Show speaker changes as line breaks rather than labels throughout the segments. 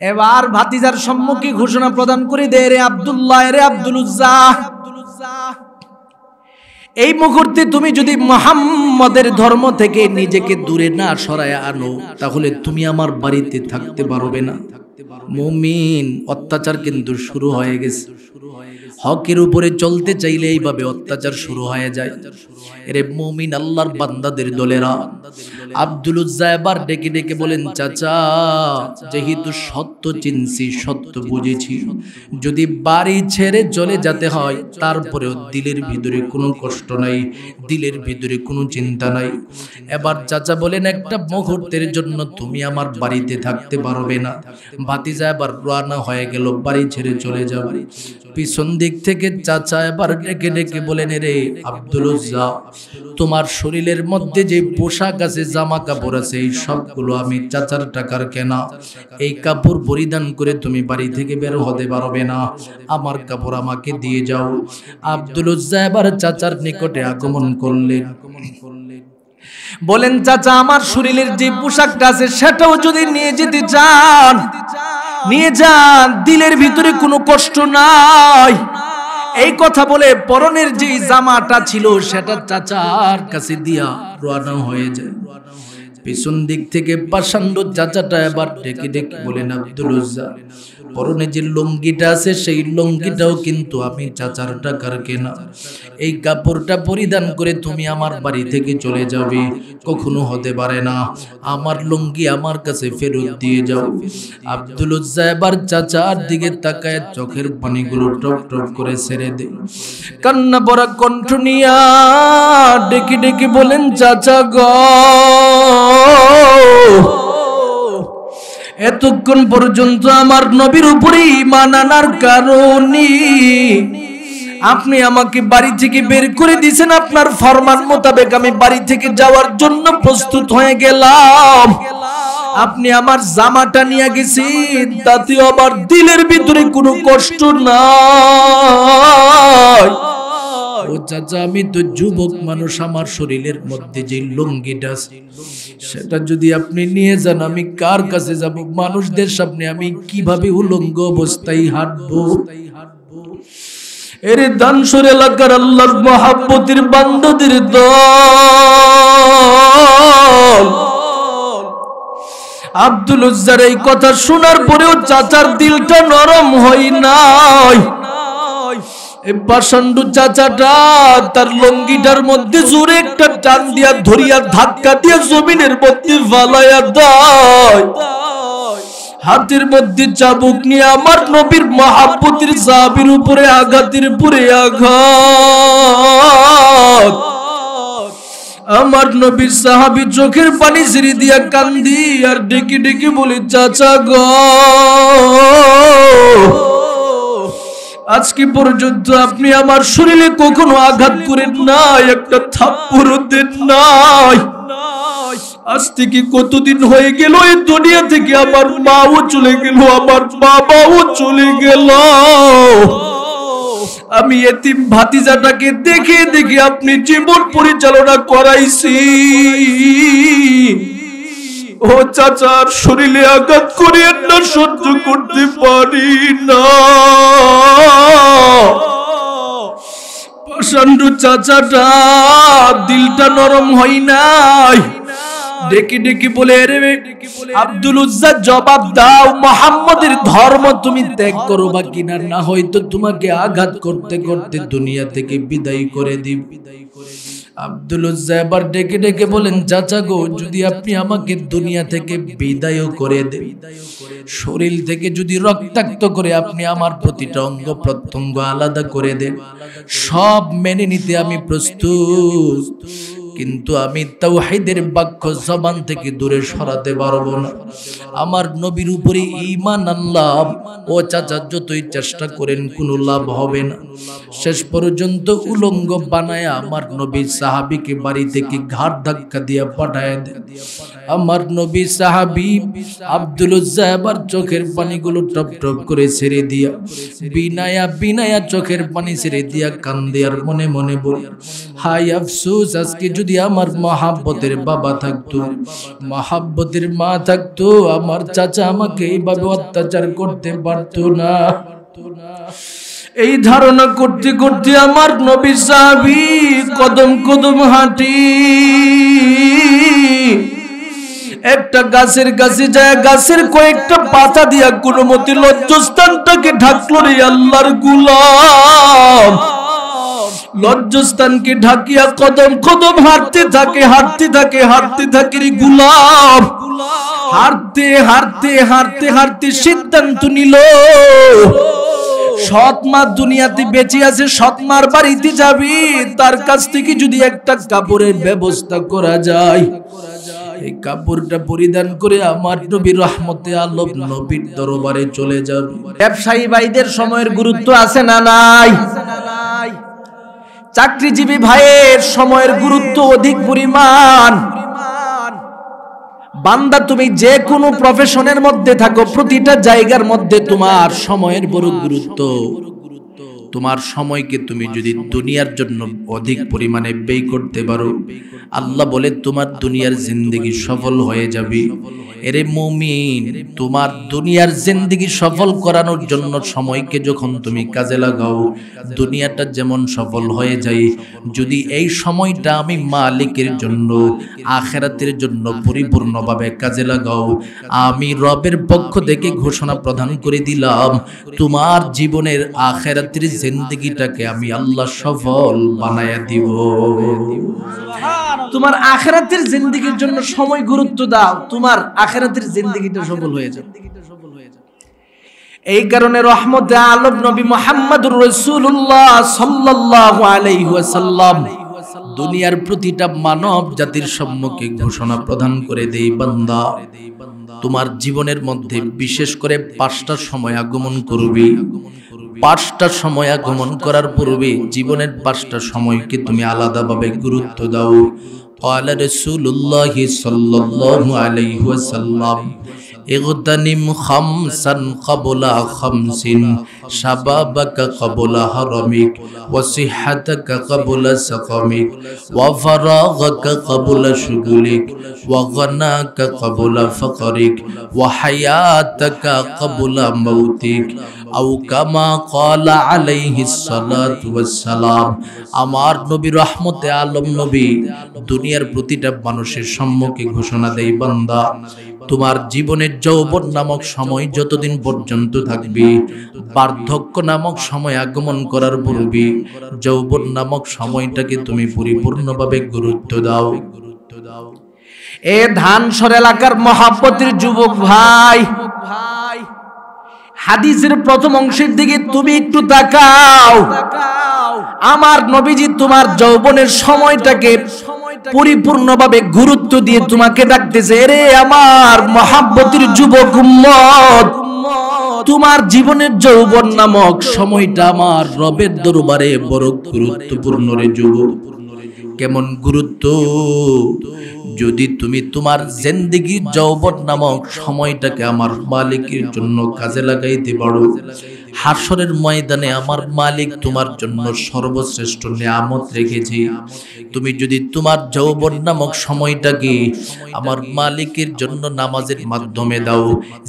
এবার ভাতিজার সম্মুখে ঘোষণা প্রদান করে দে, রে আব্দুল্লাহ, রে আব্দুল উজ্জা, এই মুহূর্তে তুমি যদি মুহাম্মদের ধর্ম থেকে নিজেকে দূরে না সরায় আনো, তাহলে তুমি আমার বাড়িতে থাকতে পারবে না। মুমিন, অত্যাচার কিন্তু শুরু হয়ে গেছে। হকের উপরে চলতে চাইলে এইভাবে অত্যাচার শুরু হয়ে যায়। এরে মুমিন আল্লাহর বান্দাদের দলেরা, আব্দুল উজ্জা এবার ডেকে ডেকে বলেন, চাচা, যেহেতু সত্য চিনছি, সত্য বুঝেছি, যদি বাড়ি ছেড়ে চলে যেতে হয় তারপরেও দিলের ভিতরে কোনো কষ্ট নাই, দিলের ভিতরে কোনো চিন্তা নাই। এবার চাচা বলেন, একটা মুহূর্তের জন্য তুমি আমার বাড়িতে থাকতে পারবে না। ভাতিজা এবার রওনা হয়ে গেল, বাড়ি ছেড়ে চলে যাবে। পিছন দিক থেকে চাচা এবার ডেকে ডেকে বলেন, রে আব্দুল উজ্জা, তোমার শরীরের মধ্যে যে পোশাক আছে, জামা কাপড় আছে, এই সবগুলো আমি চাচার টাকার কেনা। এই কাপড় পরিধান করে তুমি বাড়ি থেকে বের হতে পারবে না, আমার কাপড় আমাকে দিয়ে যাও। আব্দুল উজ্জা এবার চাচার নিকটে আগমন করলেন, বলেন, চাচা, আমার শরীরের যে পোশাকটা আছে সেটাও যদি নিয়ে যেতে চান নিয়ে যান, দিলের ভিতরে কোনো কষ্ট নাই। এই কথা বলে পরনের যে জামাটা ছিল সেটা চাচার কাছে দিয়া রওনা হয়ে যায়। পিছন দিক থেকে পাষাণ্ড চাচাটা এবার ডেকে ডেকে বলেন, আব্দুল উজ্জা, পরনে যে লুঙ্গিটা আছে সেই লুঙ্গিটাও কিন্তু আমি চাচার টাকার কেনা। এই কাপড়টা পরিধান করে তুমি আমার বাড়ি থেকে চলে যাবে, কখনো হতে পারে না। আমার লুঙ্গি আমার কাছে ফেরত দিয়ে যাও। আব্দুল উজ্জা এবার চাচার দিকে তাকায় চোখের পানিগুলো টপ টপ করে ছেড়ে দেয়। কান্না ভরা কণ্ঠ নিয়া ডেকে ডেকে বলেন, চাচা গো, এতক্ষণ পর্যন্ত আমার নবীর উপরে ঈমান আনার কারণে আপনি আমাকে বাড়ি থেকে বের করে দিয়েছেন। আপনার ফরমান মোতাবেক আমি বাড়ি থেকে যাওয়ার জন্য প্রস্তুত হয়ে গেলাম। আপনি আমার জামাটা নিয়ে গেছেন, তাতে আমার দিলের ভিতরে কোনো কষ্ট নাই। ও চাচা, আমি তো যুবক মানুষ, আমার শরীরের মধ্যে যে লুঙ্গিটা সেটা যদি আপনি নিয়ে যান, আমি কার কাছে যাব? মানুষদের সামনে আমি কিভাবে উলঙ্গ অবস্থায় হাঁটবো? এর দানসর এলাকার আল্লাহর মহব্বতের বান্দাদের দল। আব্দুল উজ্জার এই কথা শোনার পরেও চাচার দিলটা নরম হয় নাই। এই পাষাণ্ড চাচাটা তার লঙ্গিটার মধ্যে জোরে একটা টান দিয়া ধরিয়া ধাক্কা দিয়া জমিনের মধ্যে ফালাইয়া দেয়। হাতের মধ্যে চাবুক নিয়ে আমার নবীর মহব্বতের সাহাবীর উপরে আঘাতের উপরে আঘাত। আমার নবীর সাহাবী চোখের পানি ছেড়ে দিয়া কান্দি আর ডেকে ডেকে বলে, চাচা গো, আজকে পর্যন্ত আপনি আমার শরীরে কখনো আঘাত করেন নাই, একটা থাপ্পড়ও দেন নাই। আজ থেকে কতদিন হয়ে গেল এই দুনিয়া থেকে আমার মাও চলে গেল, আমার বাবাও চলে গেল। আমি এতিম ভাতিজাটাকে দেখে দেখে আপনি জীবন পরিচালনা করাইছি। ও চাচার শরীরে আঘাত করিয়েন না, সহ্য করতে পারি না। পাষাণ্ড চাচাটা দিলটা নরম হয় নাই, ডেকে ডেকে বলে, রে আব্দুল উজ্জা, জবাব দাও, মুহাম্মদের ধর্ম তুমি ত্যাগ করো বা কিনা, না হয়তো তোমাকে আঘাত করতে করতে দুনিয়া থেকে বিদায় করে দিব। আব্দুল উজ্জা এবার ডেকে ডেকে বলেন, চাচা গো, যদি আপনি আমাকে দুনিয়া থেকে বিদায় করে দেন, শরীর থেকে যদি রক্তাক্ত করে আপনি আমার প্রতিটা অঙ্গ প্রত্যঙ্গ আলাদা করে দেন, সব মেনে নিতে আমি প্রস্তুত, কিন্তু আমি তাওহীদের বাক্য জবান থেকে দূরে সরাতে পারবো না। আমার নবীর উপরে ঈমান আনলাম, ও চাচা যতই চেষ্টা করেন কোনো লাভ হবে না। শেষ পর্যন্ত উলঙ্গ বানায় আমার নবী সাহাবীকে বাড়ি থেকে ঘাট ধাক্কা দিয়ে পাঠায় দেন। আমার নবী সাহাবী আব্দুল উজ্জা এবার চোখের পানিগুলো টপ টপ করে ছেড়ে দিয়া বিনায়া বিনায়া চোখের পানি ছেড়ে দিয়া কান্দে আর মনে মনে বলে, হায় আফসোস, আজকে যদি যদি আমার মহাব্বতের বাবা থাকতো, মহাব্বতের মা থাকতো, আমার চাচা আমাকে এইভাবে অত্যাচার করতে পারতো না। এই ধারণা করতে করতে আমার নবী সাহাবী কদম কদম হাঁটি একটা গাছের কাছে যায়, গাছের কয়েকটা পাতা দিয়া কোনো মতে লজ্জাস্থানটাকে ঢাকলো রে আল্লাহর গোলাম। লজ্জাস্থানকে ঢাকিয়া কদম কদম হাঁটতে থাকে, হাঁটতে থাকে, হাঁটতে থাকে রে গোলাম। হাঁটতে হাঁটতে হাঁটতে হাঁটতে সিদ্ধান্ত নিল, সৎ মা দুনিয়াতে বেঁচে আছে, সৎ মার বাড়িতে যাবি, তার কাছ থেকে যদি একটা কাপড়ের ব্যবস্থা করা যায়, এই কাপড়টা পরিধান করে আমার নবী রহমতে আলম নবীর দরবারে চলে যাবে। ব্যবসায়ী ভাইদের সময়ের গুরুত্ব আছে না নাই? চাকরিজীবী ভাইয়ের সময়ের গুরুত্ব অধিক পরিমাণ। বান্দা তুমি যে কোনো প্রফেশনের মধ্যে থাকো, প্রতিটা জায়গার মধ্যে তোমার সময়ের বড় গুরুত্ব। তোমার সময়কে তুমি যদি দুনিয়ার জন্য অধিক পরিমাণে ব্যয় করতে পারো, আল্লাহ বলে তোমার দুনিয়ার জিন্দেগি সফল হয়ে যাবে। এরে মুমিন, তোমার দুনিয়ার জিন্দেগি সফল করানোর জন্য সময়কে যখন তুমি কাজে লাগাও, দুনিয়াটা যেমন সফল হয়ে যায়, যদি এই সময়টা আমি মালিকের জন্য, আখিরাতের জন্য পরিপূর্ণভাবে কাজে লাগাও, আমি রবের পক্ষ থেকে ঘোষণা প্রদান করে দিলাম, তোমার জীবনের আখিরাতের জিন্দেগিটাকে আমি আল্লাহ সফল বানায়া দিব। তোমার আখিরাতের জিন্দেগির জন্য সময় গুরুত্ব দাও, তোমার আখিরাতের জিন্দেগিটা সফল হয়ে যাবে। এই কারণে রহমতে আলম নবী মুহাম্মদুর রাসূলুল্লাহ সাল্লাল্লাহু আলাইহি ওয়াসাল্লাম দুনিয়ার প্রতিটা মানব জাতির সম্মুখে ঘোষণা প্রদান করে দেই, বান্দা তোমার জীবনের মধ্যে বিশেষ করে 5টা সময় আগমন করবে। 5টা সময় আগমন করার পূর্বে জীবনের 5টা সময়কে তুমি আলাদাভাবে গুরুত্ব দাও। قال رسول الله صلى الله عليه وسلم اغتنم خمسا قبل خمس شبابك قبل هرمك وصحتك قبل سقمك وفراغك قبل شغلك وغناك قبل فقرك وحياتك قبل موتك أو كما قال عليه الصلاة والسلام। আমার নবী রহমতে আলম নবী দুনিয়ার প্রতিটা মানুষের সম্মুখে ঘোষণা দেয়, বান্দা তোমার জীবনের যৌবন নামক সময় যতদিন পর্যন্ত থাকবে, বার্ধক্য নামক সময় আগমন করার পূর্বে যৌবন নামক সময়টাকে তুমি পরিপূর্ণভাবে গুরুত্ব দাও। এ ধানসর এলাকার মহাব্বতের যুবক ভাই, হাদিসের প্রথম অংশের দিকে তুমি একটু তাকাও। আমার নবীজি তোমার যৌবনের সময়টাকে পরিপূর্ণভাবে গুরুত্ব দিয়ে তোমাকে ডাকতেছে, রে আমার মহাব্বতের যুবক উম্মত, তোমার জীবনের যৌবন নামক সময়টা আমার রবের দরবারে বড় গুরুত্বপূর্ণ রে যুবক। কেমন গুরুত্ব? যদি তুমি তোমার জিন্দেগির যৌবন নামক সময়টাকে আমার মালিকের জন্য কাজে লাগাইতে পারো, হাসরের ময়দানে আমার মালিক তোমার জন্য সর্বশ্রেষ্ঠ নিয়ামত রেখেছে। তুমি যদি তোমার যৌবন নামক সময়টাকে আমার মালিকের জন্য নামাজের মাধ্যমে দাও,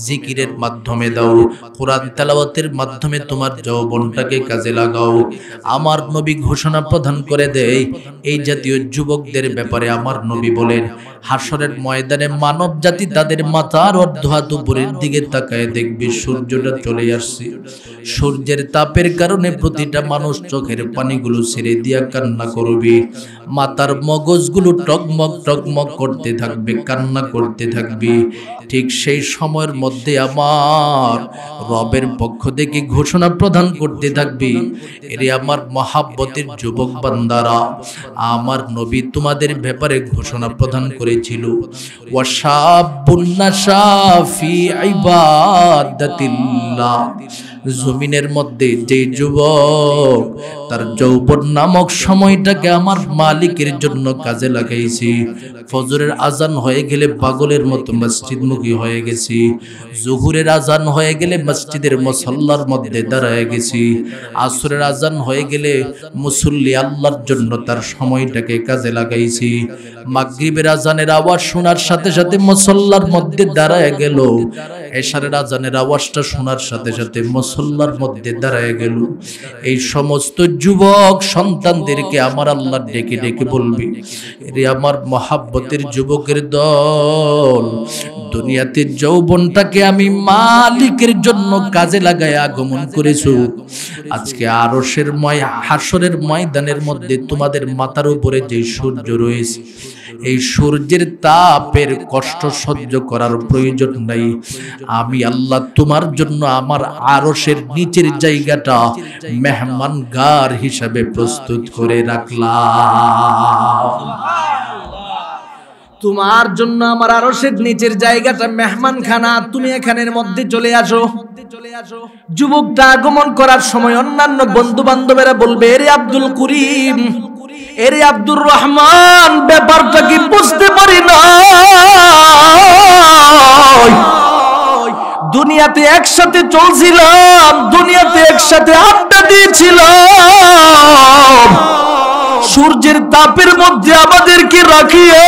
জিকিরের মাধ্যমে দাও, কোরআন তেলাওয়াতের মাধ্যমে তোমার যৌবনটাকে কাজে লাগাও, আমার নবী ঘোষণা প্রদান করে দেয়, এই জাতীয় যুবকদের ব্যাপারে আমার নবী বলেন, হাসরের ময়দানে মানব জাতি তাদের মাথার অর্ধ হাত উপরের দিকে তাকায় দেখবে সূর্যটা চলে আসছে। সূর্যের তাপের কারণে প্রতিটা মানুষ চোখের পানিগুলো ছেড়ে দিয়া কান্না করবে, মাথার মগজগুলো টকমক টকমক করতে থাকবে, কান্না করতে থাকবে। ঠিক সেই সময়ের মধ্যে আমার রবের পক্ষ থেকে ঘোষণা প্রদান করতে থাকবে, এরে আমার মহাব্বতের যুবক বান্দারা, আমার নবী তোমাদের ব্যাপারে ঘোষণা প্রদান করেছিল, ওয়াশাবুন নাশা ফি ইবাদাতিল্লাহ। জমিনের মধ্যে যে যুবক তার যৌবন নামক সময়টাকে আমার মালিকের জন্য কাজে লাগাইছে, ফজরের আজান হয়ে গেলে পাগলের মতো মসজিদমুখী হয়ে গেছি, জোহরের আজান হয়ে গেলে মসজিদের মুসল্লার মধ্যে দাঁড়ায় গেছি, আসরের আজান হয়ে গেলে মুসল্লি আল্লাহর জন্য তার সময়টাকে কাজে লাগাইছি, মাগরিবের আজানের আওয়াজ শোনার সাথে সাথে মুসল্লার মধ্যে দাঁড়ায় গেল, এশারের আজানের আওয়াজটা শোনার সাথে সাথে মুসল্লার মধ্যে দাঁড়ায় গেল। এই সমস্ত যুবক সন্তানদেরকে আমার আল্লাহ ডেকে ডেকে বলবি, রে আমার মহাব্বতের যুবকের দল, দুনিয়াতে যৌবনটাকে আমি মালিকের জন্য কাজে লাগায় আগমন করেছো, আজকে আরশের হাসরের ময়দানের মধ্যে তোমাদের মাথার উপরে যে সূর্য রয়েছে, এই সূর্যের তাপের কষ্ট সহ্য করার প্রয়োজন নাই, আমি আল্লাহ তোমার জন্য আমার আরশের নিচের জায়গাটা মেহমানগার হিসাবে প্রস্তুত করে রাখলাম। তোমার জন্য আমার আরশের নিচের জায়গাটা মেহমানখানা, তুমি এখানের মধ্যে চলে আসো। যুবকটা আগমন করার সময় অন্যান্য বন্ধু বান্ধবেরা বলবে, এরে আব্দুল করিম, এরে আব্দুর রহমান, ব্যাপারটা কি বুঝতে পারি না, দুনিয়াতে একসাথে চলছিলাম, দুনিয়াতে একসাথে আড্ডা দিয়েছিলাম, সূর্যের তাপের মধ্যে আমাদেরকে রাখিয়ে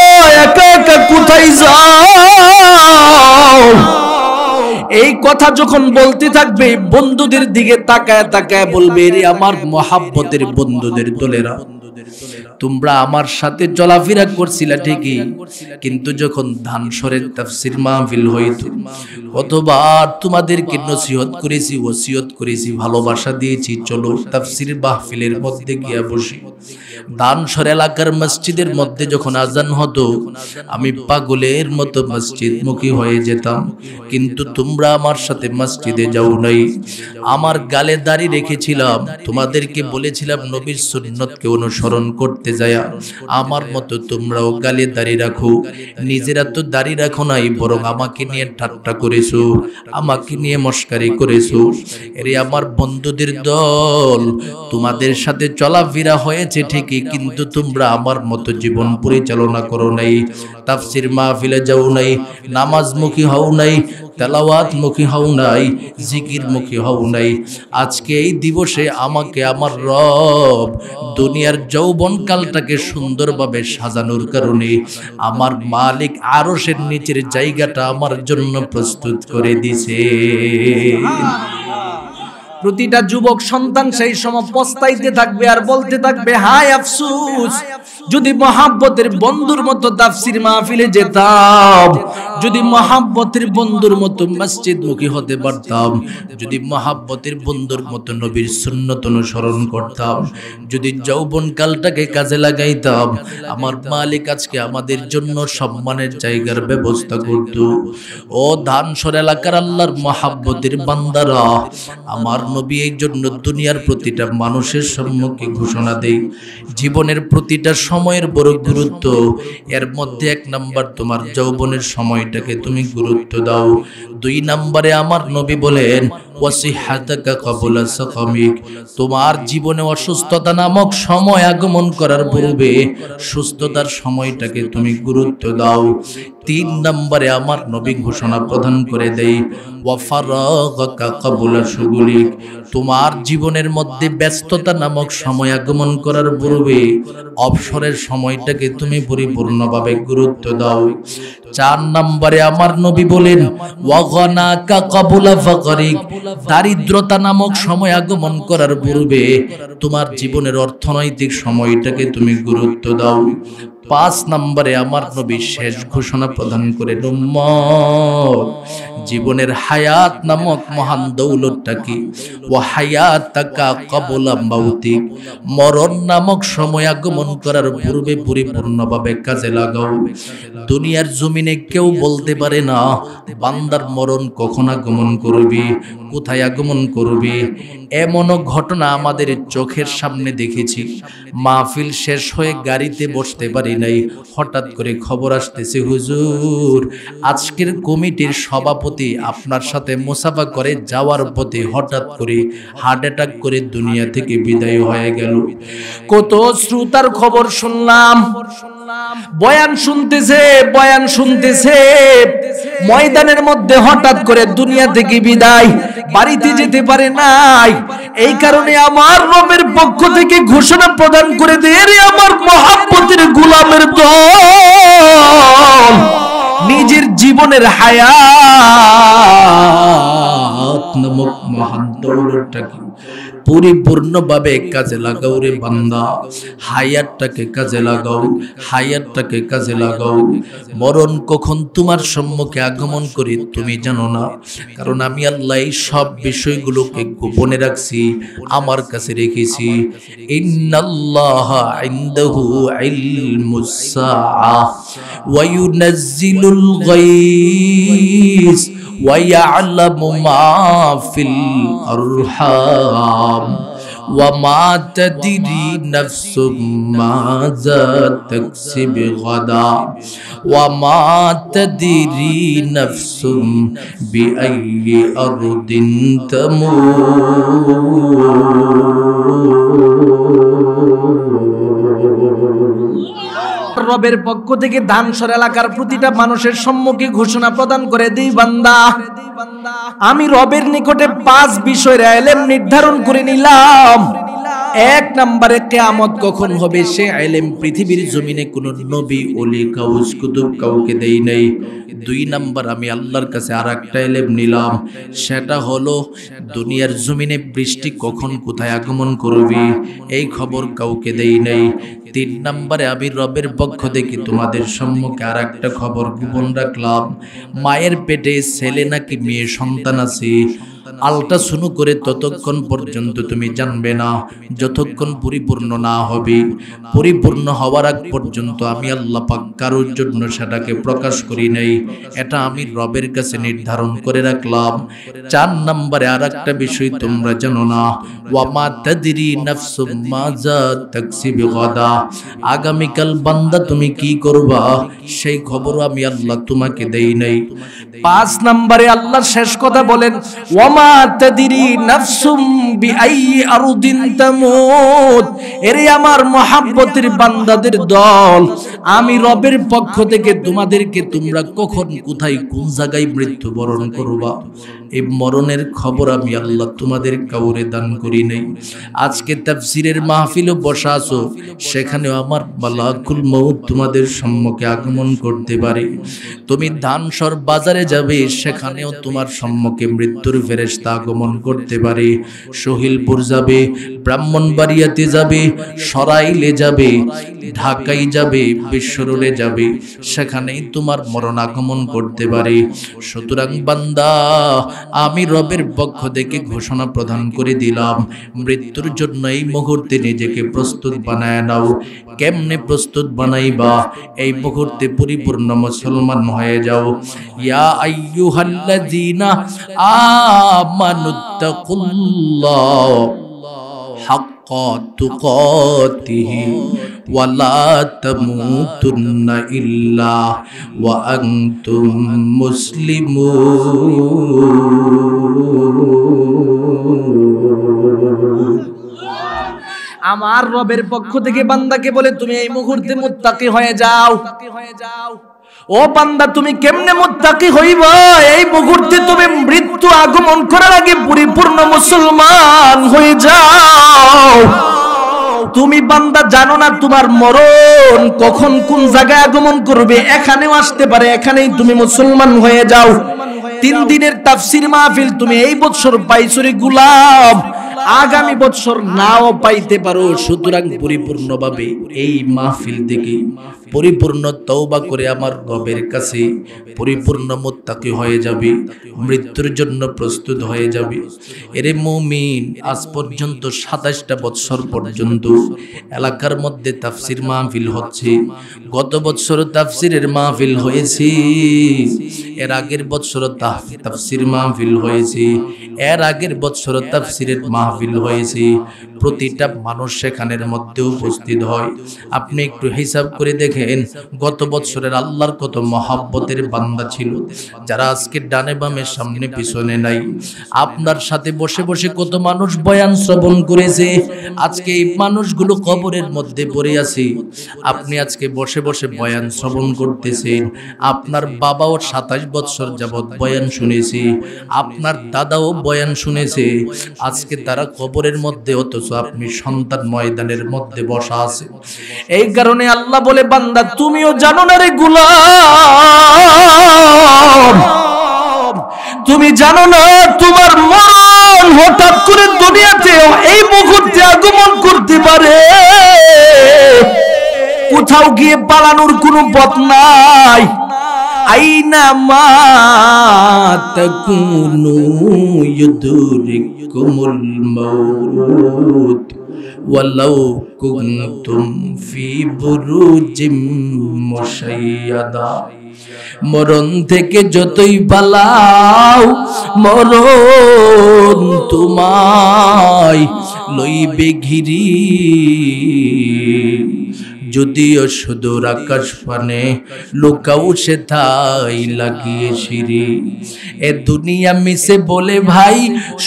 একা একা কোথায় যাও? এই কথা যখন বলতে থাকবে, বন্ধুদের দিকে তাকায় তাকায় বলবে, রে আমার মহাব্বতের বন্ধুদের দলেরা, তোমরা আমার সাথে চলাফেরা করছিলা ঠিকই, কিন্তু যখন ধানসরের তাফসীর মাহফিল হইতো, কতবার তোমাদেরকে নসিহত করেছি, ওসিয়ত করেছি, ভালোবাসা দিয়েছি, চলো তাফসীর মাহফিলের মধ্যে গিয়া বসি। ধানসর এলাকার মসজিদের মধ্যে যখন আজান হতো, আমি পাগলের মতো মসজিদমুখী হয়ে যেতাম, কিন্তু তোমরা আমার সাথে মসজিদে যাও নাই। আমার গালে দাড়ি রেখেছিলাম, তোমাদেরকে বলেছিলাম নবীর সুন্নতকে অনুসরণ করতে যায়, আমার মতো তোমরাও গালে দাড়ি রাখো। নিজেরা তো দাড়ি রাখো নাই, বরং আমাকে নিয়ে ঠাট্টা করেছো, আমাকে নিয়ে মস্কারি করেছো। এরে আমার বন্ধুদের দল, তোমাদের সাথে চলাফেরা হয়েছে ঠিকই, কিন্তু তোমরা আমার মতো জীবন পরিচালনা করো নাই, তাফসীর মাহফিলে যাও নাই, নামাজমুখী হও নাই, তেলাওয়াত মুখী হও নাই, জিকির মুখী হও নাই। আজকে এই দিবসে আমাকে আমার রব দুনিয়ার যৌবনকালটাকে সুন্দরভাবে সাজানোর কারণে আমার মালিক আরশের নিচের জায়গাটা আমার জন্য প্রস্তুত করে দিছে। প্রতিটা যুবক সন্তান সেই সময় পস্তাইতে থাকবে আর বলতে থাকবে, হায় আফসোস, যদি মহাব্বতের বন্ধুর মতো তাফসীর মাহফিলে যেতাম, যদি মহাব্বতের বন্ধুর মতো মসজিদমুখী হতে পারতাম, যদি মহাব্বতের বন্ধুর মতো নবীর সুন্নত অনুসরণ করতাম, যদি যৌবনকালটাকে কাজে লাগাইতাম, আমার মালিক আজকে আমাদের জন্য সম্মানের জায়গার ব্যবস্থা করত। ও ধানসর এলাকার আল্লাহর মহাব্বতের বান্দারা, আমার নবী এই জন্য দুনিয়ার প্রতিটা মানুষের সম্মুখে ঘোষণা দেই, জীবনের প্রতিটা সময়ের বড় গুরুত্ব, এর মধ্যে 1 নাম্বার তোমার যৌবনের সময়টাকে তুমি গুরুত্ব দাও। 2 নাম্বারে আমার নবী বলেন, ওয়াসিহাতাকা ক্বাবলা সাকামিক, তোমার জীবনে অসুস্থতা নামক সময় আগমন করার পূর্বে সুস্থতার সময়টাকে তুমি গুরুত্ব দাও। 3 নম্বরে আমার নবী ঘোষণা প্রদান করে দেই, ওয়াফারাগাকা ক্বাবলা শুগুলিক, তোমার জীবনের মধ্যে ব্যস্ততা নামক সময় আগমন করার পূর্বে অবসরের সময়টাকে তুমি পরিপূর্ণভাবে গুরুত্ব দাও। 4 নম্বরে আমার নবী বলেন, ওয়াগানাকা ক্বাবলা ফাকরিক, দারিদ্রতা নামক সময় আগমন করার পূর্বে তোমার জীবনের অর্থনৈতিক সময়টাকে তুমি গুরুত্ব দাও। 5 নম্বরে আমার নবী শেষ ঘোষণা প্রদান করেন, উম্মত, জীবনের হায়াত নামক মহান দৌলতটা কি, ওয়া হায়াতাকা ক্বাবলা মাউতিক, মরণ নামক সময় আগমন করার পূর্বে পরিপূর্ণভাবে কাজে লাগাও। দুনিয়ার জমিনে কেউ বলতে পারে না বান্দার মরণ কখন আগমন করবে, কোথায় আগমন করবে। এমনও ঘটনা আমাদের চোখের সামনে দেখেছি, মাহফিল শেষ হয়ে গাড়িতে বসতে পারি নাই, হঠাৎ করে খবর আসতেছে, হুজুর আজকের কমিটির সভাপতি আপনার সাথে মুসাফা করে যাওয়ার পথে হঠাৎ করে হার্ট অ্যাটাক করে দুনিয়া থেকে বিদায় হয়ে গেল। কত শ্রোতার খবর শুনলাম, বয়ান শুনতেছে ময়দানের মধ্যে হঠাৎ করে দুনিয়া থেকে বিদায়, বাড়িতে যেতে পারে নাই। এই কারণে আমার রবের পক্ষ থেকে ঘোষণা প্রদান করে দে, রে আমার মহব্বতের গোলামের দল, নিজের জীবনের হায়াত নামক মহান দৌলতটাকে পরিপূর্ণভাবে কাজে লাগাও রে বান্দা। হায়াতটাকে কাজে লাগাও, হায়াতটাকে কাজে লাগাও। মরণ কখন তোমার সম্মুখে আগমন করি তুমি জানো না, কারণ আমি আল্লাহ এই সব বিষয়গুলোকে গোপনে রাখছি, আমার কাছে রেখেছি। ইন্নাল্লাহা ইনদাহু ইলমুস সাআহ ওয়া ইউনাজ্জিলুল গায়স ওয়া ইয়ালামু মা ফিল আরহাম ওয়া মা তাদরি নাফসুম মাযা তাকসিবু গাদা ওয়া মা তাদরি নাফসুম বিআইয়ি আরদিন তামুত। রবের পক্ষ থেকে ধানসর এলাকার প্রতিটা মানুষের সম্মুখে ঘোষণা প্রদান করে দেই, বান্দা আমি রবের নিকটে 5 বিষয়ের ইলম নির্ধারণ করে নিলাম। 1 নম্বরে কিয়ামত কখন হবে সে ইলম পৃথিবীর জমিনে কোন নবী ওলি গাউস কুতুব কাউকে দেই নাই। 2 নম্বর আমি আল্লাহর কাছে আরেকটা ইলম নিলাম, সেটা হলো দুনিয়ার জমিনে বৃষ্টি কখন কোথায় আগমন করবে এই খবর কাউকে দেই নাই। 3 নম্বরে আমি রবের পক্ষ থেকে তোমাদের সম্মুখে আরেকটা খবর গোপন রাখলাম, মায়ের পেটে ছেলে নাকি মেয়ে সন্তান আছে, আল্ট্রাসাউন্ড করে ততক্ষণ পর্যন্ত তুমি জানবে না যতক্ষণ পরিপূর্ণ না হবে। পরিপূর্ণ হওয়ার আগ পর্যন্ত আমি আল্লাহ পাক কারোর জন্য সেটাকে প্রকাশ করি নাই, এটা আমি রবের কাছে নির্ধারণ করে রাখলাম। 4 নম্বরে আরেকটা বিষয় তোমরা জানো না, ওয়া মা তাদরি নাফসুম মাযা তাকসিবু গাদা, আগামীকাল বান্দা তুমি কি করবা সেই খবর আমি আল্লাহ তোমাকে দেই নাই। 5 নম্বরে আল্লাহ শেষ কথা বলেন, ওয়া মা তাদরি নাফসুম বিআইয়ি আরদিন তামুত। এরে আমার মহব্বতের বান্দাদের দল, আমি রবের পক্ষ থেকে তোমাদেরকে তোমরা কখন কোথায় কোন জায়গায় মৃত্যুবরণ করবা এই মরণের খবর আমি আল্লাহ তোমাদের কাউরে দান করি নাই। আজকে তাফসীরের মাহফিলে বসা আছো, সেখানেও আমার মালাকুল মউত তোমাদের সম্মুখে আগমন করতে পারে। তুমি ধানসর বাজারে যাবে, সেখানেও তোমার সম্মুখে মৃত্যুর ফেরেশতা আগমন করতে পারে। সহিলপুর যাবে, ব্রাহ্মণবাড়িয়াতে যাবে, সরাইলে যাবে, ঢাকায় যাবে, বিশ্বরোডে যাবে, সেখানেই তোমার মরণ আগমন করতে পারে। সুতরাং বান্দা আমি রবের পক্ষ থেকে ঘোষণা প্রদান করে দিলাম, মৃত্যুর জন্য এই মুহূর্তে নিজেকে প্রস্তুত বানায় নাও। কেমনে প্রস্তুত বানাইবা? এই মুহূর্তে পরিপূর্ণ মুসলমান হয়ে যাও। ইয়া আইয়ুহাল্লাযীনা আমানুত্তাকুল্লাহ হাক্কা তুকাতিহি ওয়া লা তামুতুন্না ইল্লা ওয়া আনতুম মুসলিমুন। আমার রবের পক্ষ থেকে বান্দাকে বলে তুমি এই মুহূর্তে মুত্তাকি হয়ে যাও। ও বান্দা, তুমি কেমনে মুত্তাকি হইবা? এই মুহূর্তে তুমি মৃত্যু আগমন করার আগে পরিপূর্ণ মুসলমান হয়ে যাও। তুমি বান্দা জানো না তোমার মরণ কখন কোন জায়গায় আগমন করবে, এখানেও আসতে পারে, এখানেই তুমি মুসলমান হয়ে যাও। 3 দিনের তাফসীর মাহফিল তুমি এই বছর পাইছো রে গোলাম, আগামী বছর নাও পাইতে পারো। সুতরাং পরিপূর্ণভাবে এই মাহফিল থেকে পরিপূর্ণ তওবা করে আমার রবের কাছে পরিপূর্ণ মুত্তাকি হয়ে যাবে, মৃত্যুর জন্য প্রস্তুত হয়ে যাবে। এরে মুমিন, আজ পর্যন্ত 27টা বছর পর্যন্ত এলাকার মধ্যে তাফসীর মাহফিল হচ্ছে। গত বছর তাফসীরের মাহফিল হয়েছে, এর আগের বছর তাফসীর মাহফিল হয়েছে, এর আগের বছর তাফসীরের মাহফিল হয়েছে। প্রতিটা মানুষ সেখানের মধ্যে উপস্থিত হয়। আপনি একটু হিসাব করে দেখেন, দেখেন গত বছরের আল্লাহর কত মহাব্বতের বান্দা ছিল, যারা আজকে ডানে বামে সামনে পিছনে নাই। আপনার সাথে বসে বসে কত মানুষ বয়ান শ্রবণ করেছে, আজকে এই মানুষগুলো কবরের মধ্যে পড়ে আছে। আপনি আজকে বসে বসে বয়ান শ্রবণ করতেছেন। আপনার বাবাও 27 বছর যাবৎ বয়ান শুনেছে, আপনার দাদাও বয়ান শুনেছে, আজকে তারা কবরের মধ্যে, অথচ আপনি সন্তান ময়দানের মধ্যে বসা আছে। এই কারণে আল্লাহ বলে, বান্দা তুমিও জানো না রে গোলাম, তুমি জানো না তোমার মরণ হঠাৎ করে দুনিয়াতে এই মুহূর্তে আগমন করতে পারে। কোথাও গিয়ে পালানোর কোনো পথ নাই। আইনা মা তাকুনু ইউদরিকুমুল মাউত ওয়ালাউ কুনতুম ফি বুরুজিম মুশাইয়াদা। মরণ থেকে যতই পালাও, মরণ তোমায় লইবে ঘিরি। যদিও সুদূর আকাশ পানে লুকাও সে তাই লাগিয়ে সিঁড়ি। এ দুনিয়া মিশে বলে ভাই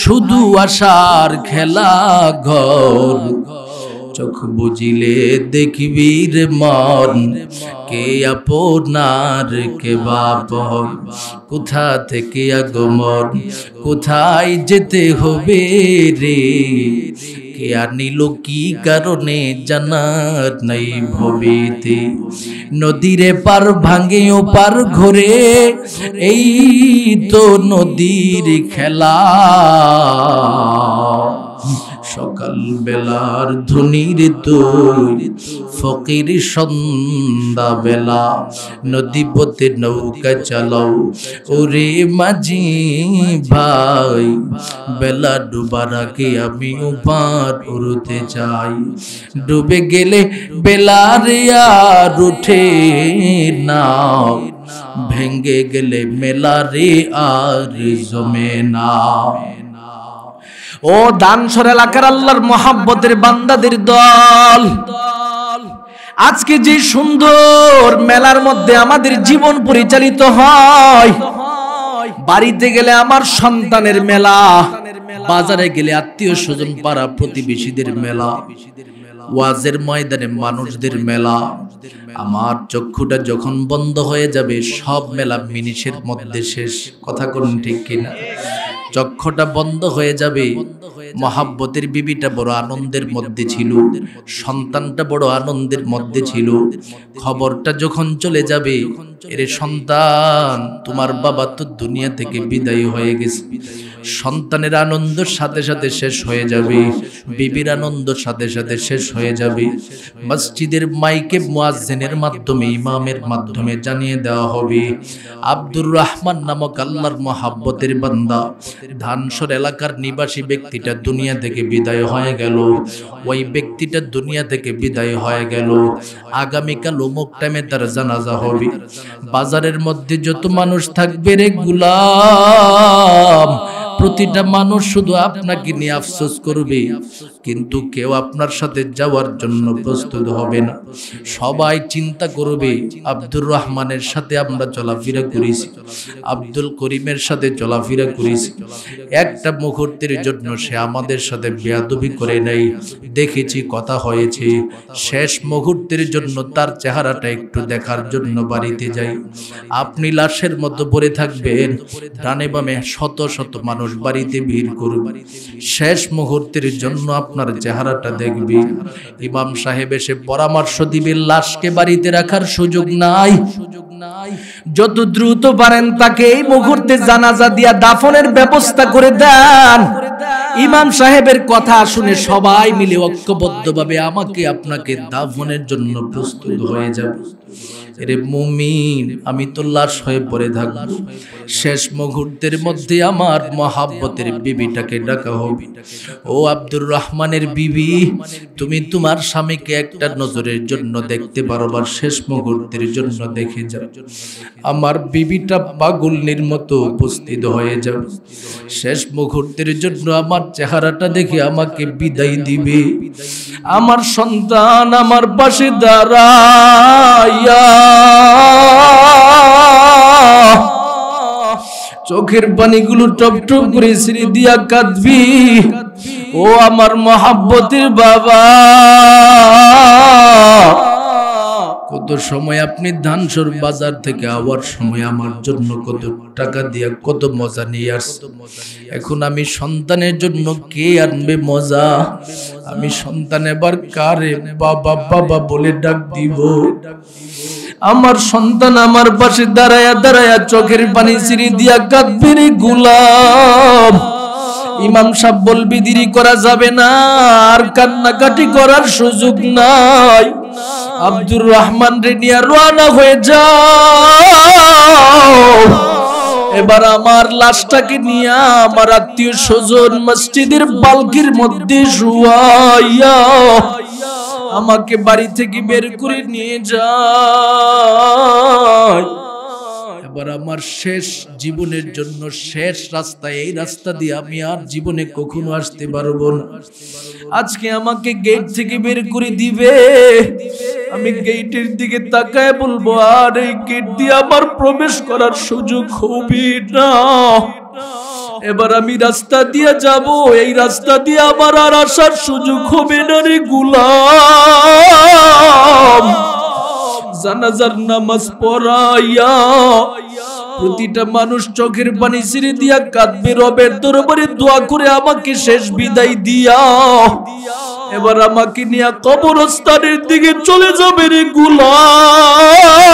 শুধু আশার খেলা ঘর। চোখ বুঝিলে দেখবি রে মন, কে আপনার কে বাপন। কোথা থেকে আগমন, কোথায় যেতে হবে রে। কে আনিল কি কারণে জানার নাই ভবিতে। নদীরে পার ভাঙে ও পার ঘরে, এই তো নদীর খেলা। সকাল বেলার ধনির তুই ফকির সন্ধ্যা বেলা। নদী পথে নৌকা চালাও ওরে মাঝি ভাই। বেলা ডুবার আগে আমি পার উড়তে চাই। ডুবে গেলে বেলারে আর উঠে না, ভেঙ্গে গেলে মেলারে আর জমে না। ও দানসর এলাকার আল্লাহর মহাব্বতের বান্দাদের দল, আজকে যে সুন্দর মেলার মধ্যে আমাদের জীবন পরিচালিত হয়। বাড়িতে গেলে আমার সন্তানের মেলা, বাজারে গেলে আত্মীয় স্বজন পাড়া প্রতিবেশীদের মেলা, ওয়াজের ময়দানে মানুষদের মেলা। আমার চক্ষুটা যখন বন্ধ হয়ে যাবে সব মেলা মিনিটের মধ্যে শেষ। কথা কোন ঠিক কিনা? চক্ষুটা বন্ধ হয়ে যাবে। মহাব্বতের বিবিটা বড় আনন্দের মধ্যে ছিল, সন্তানটা বড় আনন্দের মধ্যে ছিল। খবরটা যখন চলে যাবে, এরে সন্তান তোমার বাবা তো দুনিয়া থেকে বিদায় হয়ে গেছে। সন্তানের আনন্দের সাথে সাথে শেষ হয়ে যাবে, বিবির আনন্দের সাথে সাথে শেষ হয়ে যাবে। মসজিদের মাইকে মুয়াজ্জিনের মাধ্যমে, ইমামের মাধ্যমে জানিয়ে দেওয়া হবে আব্দুর রহমান নামক আল্লাহর মহাব্বতের বান্দা ধানসর এলাকার নিবাসী ব্যক্তিটা দুনিয়া থেকে বিদায় হয়ে গেল। ওই ব্যক্তিটা দুনিয়া থেকে বিদায় হয়ে গেল। আগামীকাল অমুক টাইমে তার জানাজা হবে। বাজারের মধ্যে যত মানুষ থাকবে রে গোলাম, প্রতিটা মানুষ শুধু আপনাকে নিয়ে আফসোস করবে, কিন্তু কেউ আপনার সাথে যাওয়ার জন্য প্রস্তুত হবে না। সবাই চিন্তা করবে আব্দুর রহমানের সাথে আমরা চলাফেরা করেছি, আব্দুল করিমের সাথে চলাফেরা করেছি, একটা মুহূর্তের জন্য সে আমাদের সাথে বেয়াদবি করে নাই, দেখেছি কথা হয়েছে। শেষ মুহূর্তের জন্য তার চেহারাটা একটু দেখার জন্য বাড়িতে যাই। আপনি লাশের মতো পড়ে থাকবেন, ডানে বামে শত শত মানুষ বাড়িতে ভিড় করবে। শেষ মুহূর্তের জন্য আপনার চেহারাটা দেখবে। ইমাম সাহেব এসে পরামর্শ দিবে, লাশকে বাড়িতে রাখার সুযোগ নাই, যত দ্রুত পারেন তাকে এই মুহূর্তে জানাজা দিয়া দাফনের ব্যবস্থা করে দেন। ইমাম সাহেবের কথা শুনে সবাই মিলে ঐক্যবদ্ধভাবে আমাকে আপনাকে দাফনের জন্য প্রস্তুত হয়ে যাবে। রে মুমিন, আমি তো লাশ হয়ে পড়ে থাকবো। শেষ মুহূর্তের মধ্যে আমার মহাব্বতের বিবিটাকে ডাকা হবে, ও আব্দুর রহমানের বিবি, তুমি তোমার স্বামীকে একটা নজরের জন্য দেখতে পারবার, শেষ মুহূর্তের জন্য দেখে যাও। আমার বিবিটা পাগলের মতো উপস্থিত হয়ে যাবে। শেষ মুহূর্তের জন্য আমার চেহারাটা দেখে আমাকে বিদায় দিবে। আমার সন্তান আমার পাশে দাঁড়াইয়া চোখের পানিগুলো টপ টপ করে ছেড়ে দিয়া কাঁদবি, ও আমার মহাব্বতের বাবা। কত সময় আপনি ধানসর বাজার থেকে আওয়ার সময় আমার জন্য কত টাকা দিয়া কত মজা নিয়ে আসছেন। এখন আমি সন্তানের জন্য কে আনবে মজা? আমি সন্তান এবার কারে বাবা বাবা বলে ডাক দিব? আমার সন্তান আমার পাশে দাঁড়ায়া দাঁড়ায়া চোখের পানি ছিঁড়ে দিয়া কাঁদবে রে গোলাম। ইমাম সাহেব বলবি দেরি করা যাবে না, আর কান্নাকাটি করার সুযোগ নাই। আব্দুর রহমান রে নিয়ে রওনা হয়ে যাও। এবার আমার লাশটাকে নিয়ে আমার আত্মীয় স্বজন মসজিদের পালকির মধ্যে শুয়াইয়া আমাকে বাড়ি থেকে বের করে নিয়ে যায়। এবার আমার শেষ জীবনের জন্য শেষ রাস্তা, এই রাস্তা দিয়ে আমি আর জীবনে কখনো আসতে পারবো না। আজকে আমাকে গেট থেকে বের করে দিবে, আমি গেটের দিকে তাকায় বলবো আর এই গেট দিয়ে আমার প্রবেশ করার সুযোগ হবে না। এবার আমি রাস্তা দিয়ে যাব, এই রাস্তা দিয়ে আমার আর আসার সুযোগ হবে না রে গোলাম। জানাজার নামাজ পড়াইয়া প্রতিটা মানুষ চোখের পানি ছিঁড়ে দিয়া কাঁদবে, রবের দরবারে দোয়া করে আমাকে শেষ বিদায় দিয়া এবার আমাকে নিয়ে কবরস্থানের দিকে চলে যাবে রে গোলাম।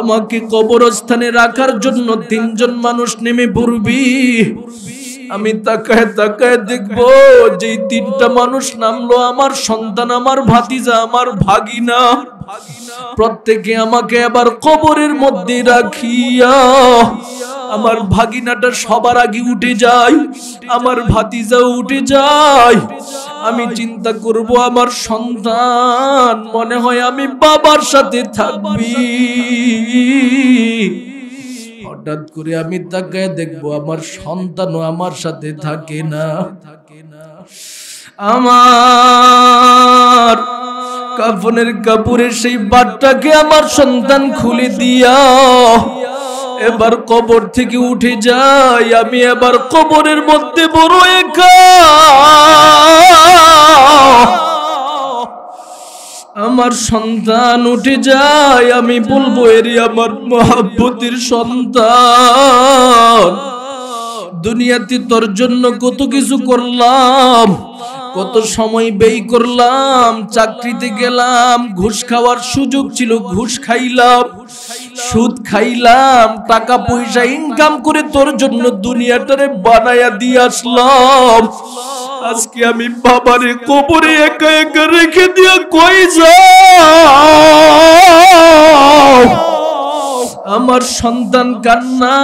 আমাকে কবরস্থানে রাখার জন্য তিনজন মানুষ নেমে পড়বি। আমি তাকায় তাকায় দেখবো যে তিনটা মানুষ নামলো, আমার সন্তান, আমার ভাতিজা, আমার ভাগিনা। প্রত্যেকে আমাকে আবার কবরের মধ্যে রাখিয়া আমার ভাগিনাটা সবার আগে উঠে যায়, আমার ভাতিজাও উঠে যায়। আমি চিন্তা করব আমার সন্তান মনে হয় আমি বাবার সাথে থাকবি। হঠাৎ করে আমি তাকায় দেখবো আমার সন্তানও আমার সাথে থাকে না। আমার কাফনের কাপড়ের সেই বাটটাকে আমার সন্তান খুলে দিয়া এবার কবর থেকে উঠে যায়। আমি এবার কবরের মধ্যে বড় একা। আমার সন্তান উঠে যায়, আমি বলবো এরি আমার মহব্বতের সন্তান। দুনিয়াতে তোর জন্য কত কিছু করলাম, কত সময় ব্যয় করলাম, চাকরিতে গেলাম, ঘুষ খাওয়ার সুযোগ ছিল, ঘুষ খাইলাম, সুদ খাইলাম, টাকা পয়সা ইনকাম করে তোর জন্য দুনিয়াটারে বানায়া দিয়ে আসলাম। আজকে আমি বাবারে কবরে একা একা রেখে দিয়া কই যাও? আমার সন্তান কান্না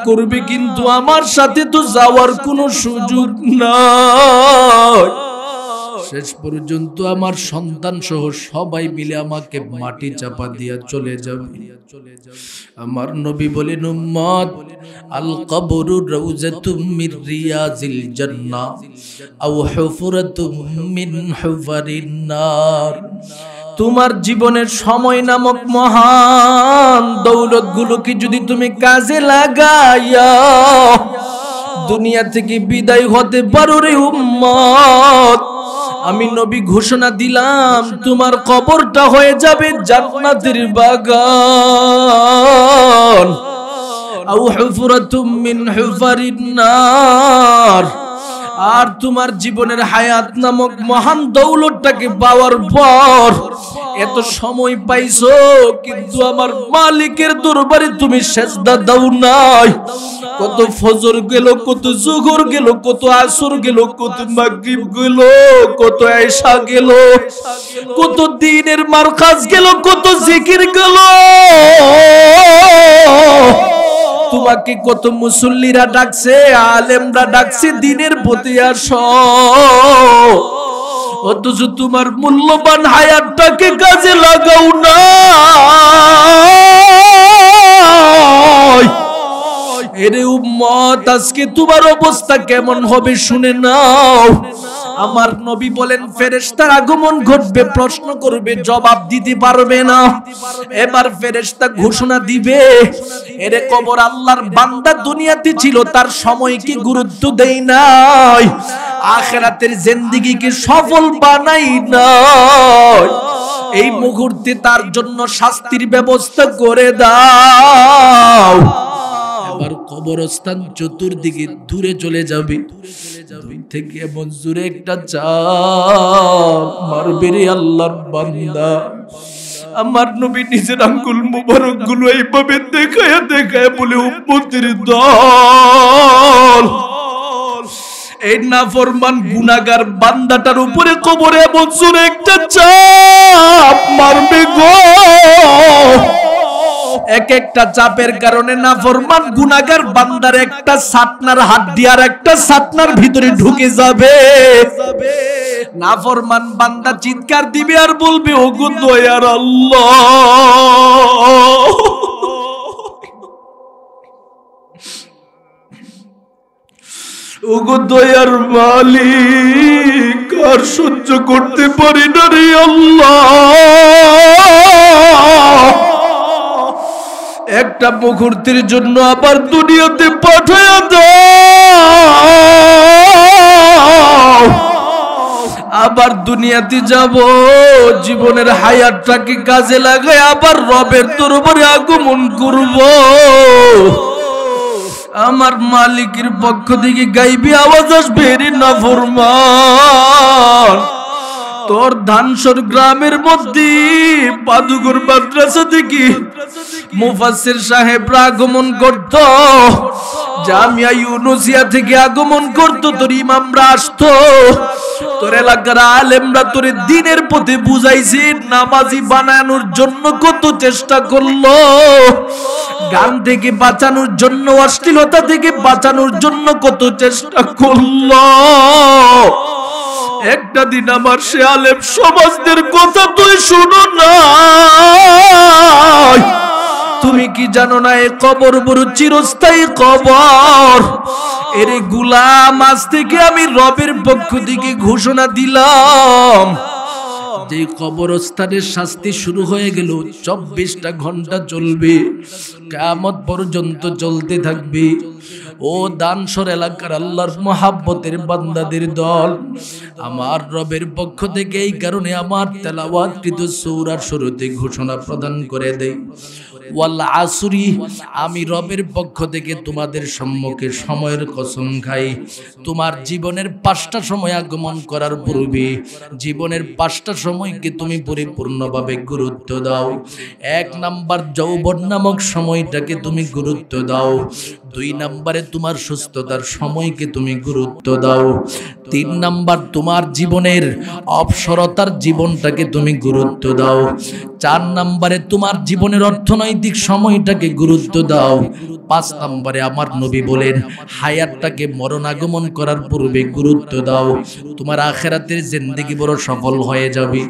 করবে, কিন্তু আমার সাথে তো যাওয়ার কোনো সুযোগ নাই। শেষ পর্যন্ত আমার সন্তান সহ সবাই মিলে আমাকে মাটি চাপা দিয়া চলে যাবে। আমার নবী বলেন, উম্মত, আল কবরু রাউযাতুম মির রিয়াজিল জান্নাহ আও হুফরাতুম মিন হুফারিন নার। তোমার জীবনের সময় নামক মহান দৌলত গুলোকে যদি তুমি কাজে লাগাইয়া দুনিয়া থেকে বিদায় হতে পারো রে উম্মত, আমি নবী ঘোষণা দিলাম তোমার কবরটা হয়ে যাবে জান্নাতের বাগান। আও হুফরাতুম মিন হুফারিন নার। আর তোমার জীবনের হায়াত নামক মহান দৌলতটাকে পাওয়ার পর এত সময় পাইছো, কিন্তু আমার মালিকের দরবারে তুমি সেজদা দাও নাই। কত ফজর গেল, কত জোহর গেল, কত আসর গেল, কত মাগরিব গেল, কত এশা গেল, কত দিনের মারকাজ গেল, কত জিকির গেল। তোমাকে কত মুসল্লিরা ডাকছে, আলেমরা ডাকছে দিনের প্রতি আসো, অথচ তোমার মূল্যবান হায়াতটাকে কাজে লাগাও না। এরে উম্মত, আজকে তোমার অবস্থা কেমন হবে শুনে নাও। আমার নবী বলেন ফেরেশতার আগমন ঘটবে, প্রশ্ন করবে, জবাব দিতে পারবে না। এবার ফেরেশতা ঘোষণা দিবে, এরে কবর আল্লাহর বান্দা দুনিয়াতে ছিল, তার সময়কে গুরুত্ব দেই নাই, আখিরাতের জিন্দেগিকে সফল বানাই নাই, এই মুহূর্তে তার জন্য শাস্তির ব্যবস্থা করে দাও। এবার কবরস্থান চতুর্দিকে দূরে চলে যাবে, দুই থেকে এমন জোরে একটা চাপ মারবে রে আল্লাহর বান্দা। আমার নবী নিজের আঙ্গুল মুবারক গুলো এইভাবে দেখায় দেখায় বলে, উম্মতের দল, এই নাফরমান গুনাহগার বান্দাটার উপরে কবরে এমন জোরে একটা চাপ মারবে গো। এক একটা চাপের কারণে নাফরমান গুনাহগার বান্দার একটা সাতনার হাড্ডি আর একটা সাতনার ভিতরে ঢুকে যাবে। নাফরমান বান্দা চিৎকার দিবে আর বলবে, ওগো দয়ার আল্লাহ, ওগো দয়ার মালিক, আর সহ্য করতে পারি না রে আল্লাহ, একটা মুহূর্তের জন্য আবার দুনিয়াতে পাঠায়া দাও। আবার দুনিয়াতে যাব, জীবনের হায়াতটাকে কাজে লাগায় আবার রবের দরবারে আগমন করব। আমার মালিকের পক্ষ থেকে গাইবি আওয়াজ আসবে, রে নাফরমান, তোর ধানসর গ্রামের মধ্যে পাদুগর মাদ্রাসা থেকে মুফাসসির সাহেবরা আগমন করত, জামিয়া ইউনুসিয়া থেকে আগমন করত, তোর ইমামরা আসতো, তোর এলাকার আলেমরা তোর দ্বীনের পথে বুঝাইছে, নামাজি বানানোর জন্য কত চেষ্টা করলো, গান থেকে বাঁচানোর জন্য, অশ্লীলতা থেকে বাঁচানোর জন্য কত চেষ্টা করলো। একটা দিন আমার সে আলেম সমাজদের কথা তুই শুনো না, তুমি কি জানো না এ কবর বড় চিরস্থায়ী কবর। এরে গোলাম, আজ থেকে আমি রবের পক্ষ থেকে ঘোষণা দিলাম, যে কবরস্থানের শাস্তি শুরু হয়ে গেল 24টা ঘন্টা চলবে, কিয়ামত পর্যন্ত চলতে থাকবে। ও দানসর এলাকার আল্লাহর মুহাব্বতের বান্দাদের দল, আমার রবের পক্ষ থেকে এই কারণে আমার তেলাওয়াতকৃত সূরার শুরুতে ঘোষণা প্রদান করে দেই, ওয়াল আসরি, আমি রবের পক্ষ থেকে তোমাদের সম্মুখে সময়ের কসম খাই, তোমার জীবনের 5টা সময় আগমন করার পূর্বে জীবনের 5টা সময়কে তুমি পরিপূর্ণভাবে গুরুত্ব দাও। 1 নাম্বার যৌবন নামক সময়টাকে তুমি গুরুত্ব দাও, 2 নম্বরে তোমার সুস্থতার সময়কে তুমি গুরুত্ব দাও, 3 নাম্বার তোমার জীবনের অবসরতার জীবনটাকে তুমি গুরুত্ব দাও, 4 নম্বরে তোমার জীবনের অর্থনৈতিক সময়টাকে গুরুত্ব দাও, 5 নম্বরে আমার নবী বলেন হায়াতটাকে মরণ আগমন করার পূর্বে গুরুত্ব দাও, তোমার আখিরাতের জিন্দেগি বড় সফল হয়ে যাবে।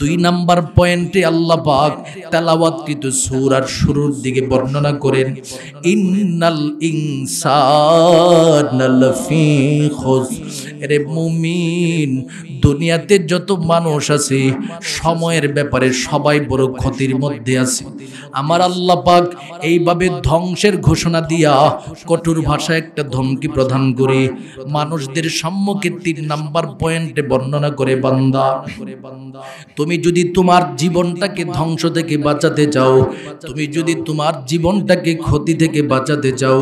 2 নাম্বার পয়েন্টে আল্লাহ পাক তেলাওয়াতকৃত সূরার শুরুর দিকে বর্ণনা করেন, ইন্নাল ইনসানা লাফি খুসর, এরে মুমিন, দুনিয়াতে যত মানুষ আছে সময়ের ব্যাপারে সবাই বড় ক্ষতির মধ্যে আছে। আমার আল্লাহ পাক এইভাবে ধ্বংসের ঘোষণা দিয়া কঠোর ভাষায় একটা ধমকি প্রদান করে মানুষদের সম্মুখে 3 নাম্বার পয়েন্টে বর্ণনা করে, বান্দা তুমি যদি তোমার জীবনটাকে ধ্বংস থেকে বাঁচাতে চাও, তুমি যদি তোমার জীবনটাকে ক্ষতি থেকে বাঁচাতে চাও,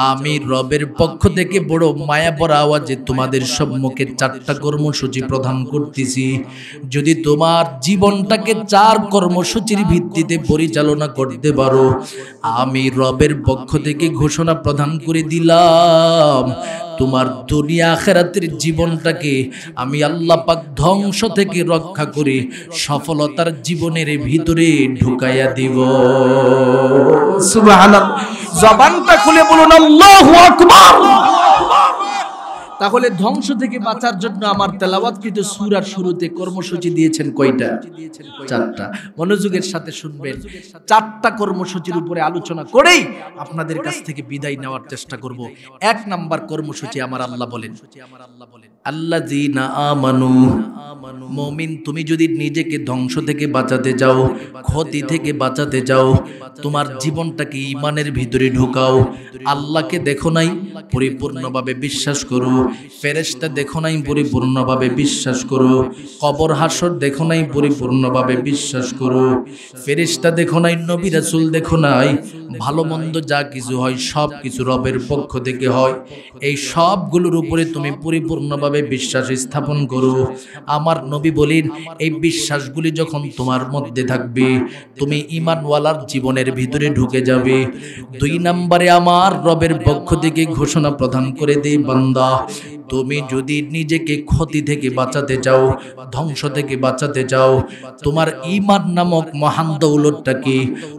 আমি রবের পক্ষ থেকে বড় মায়া ভরা আওয়াজে তোমাদের সম্মুখে 4টা কর্মসূচি প্রদান করতেছি। যদি তোমার জীবনটাকে 4 কর্মসূচির ভিত্তিতে পরিচালনা করতে পারো, আমি রবের পক্ষ থেকে ঘোষণা প্রদান করে দিলাম, তোমার দুনিয়া আখিরাতের জীবনটাকে আমি আল্লাহ পাক ধ্বংস থেকে রক্ষা করে সফলতার জীবনের ভিতরে ঢুকাইয়া দিব। সুবহানাল্লাহ, জবানটা খুলে বলুন আল্লাহু আকবার। তাহলে ধ্বংস থেকে বাঁচার জন্য আমার তেলাওয়াতকৃত সূরার শুরুতে কর্মসূচি দিয়েছেন কয়টা? 4টা। মনোযোগের সাথে শুনবেন। 4টা কর্মসূচির উপরে আলোচনা করেই আপনাদের কাছ থেকে বিদায় নেওয়ার চেষ্টা করব। 1 নাম্বার কর্মসূচি আমার আল্লাহ বলেন, আল্লাযীনা আমানু, মুমিন তুমি যদি নিজেকে ধ্বংস থেকে বাঁচাতে যাও, ক্ষতি থেকে বাঁচাতে যাও, তোমার জীবনটাকে ঈমানের ভিতরে ঢুকাও। আল্লাহকে দেখো নাই, পরিপূর্ণভাবে বিশ্বাস করো। ফেরেশতা দেখো নাই, পরিপূর্ণভাবে বিশ্বাস করো। কবর হাসর দেখো নাই, পরিপূর্ণভাবে বিশ্বাস করো। ফেরেশতা দেখো নাই, নবী রাসূল দেখো নাই। ভালো মন্দ যা কিছু হয় সব কিছু রবের পক্ষ থেকে হয়। এই সবগুলোর উপরে তুমি পরিপূর্ণভাবে বিশ্বাস স্থাপন করো। আমার নবী বলেন, এই বিশ্বাসগুলি যখন তোমার মধ্যে থাকবে, তুমি ঈমানওয়ালার জীবনের ভিতরে ঢুকে যাবে। 2 নম্বরে আমার রবের পক্ষ থেকে ঘোষণা প্রদান করে দেই, বান্দা তুমি যদি নিজেকে ক্ষতি থেকে বাঁচাতে চাও, ধ্বংস থেকে বাঁচাতে চাও, তোমার ঈমান নামক মহান দৌলতটাকে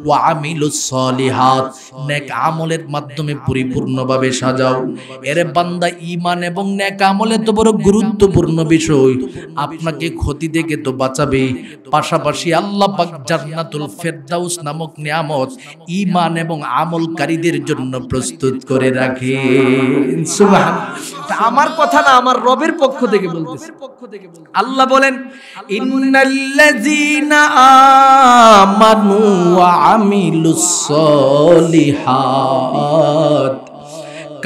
ওয়া আমিলুস সলিহাত, নেক আমলের মাধ্যমে পরিপূর্ণভাবে সাজাও। এর বান্দা, ঈমান এবং নেক আমলে তো বড় গুরুত্বপূর্ণ বিষয়। আপনাকে ক্ষতি থেকে তো বাঁচাবে, পাশাপাশি আল্লাহ পাক জান্নাতুল ফেরদাউস নামক নিয়ামত ঈমান এবং আমলকারীদের জন্য প্রস্তুত করে রাখেন। সুবহানাল্লাহ। আমার কথা না, আমার রবের পক্ষ থেকে বলতেছি। আল্লাহ বলেন, ইন্নাল্লাযীনা আমানু ওয়া আমিলুস সলিহাত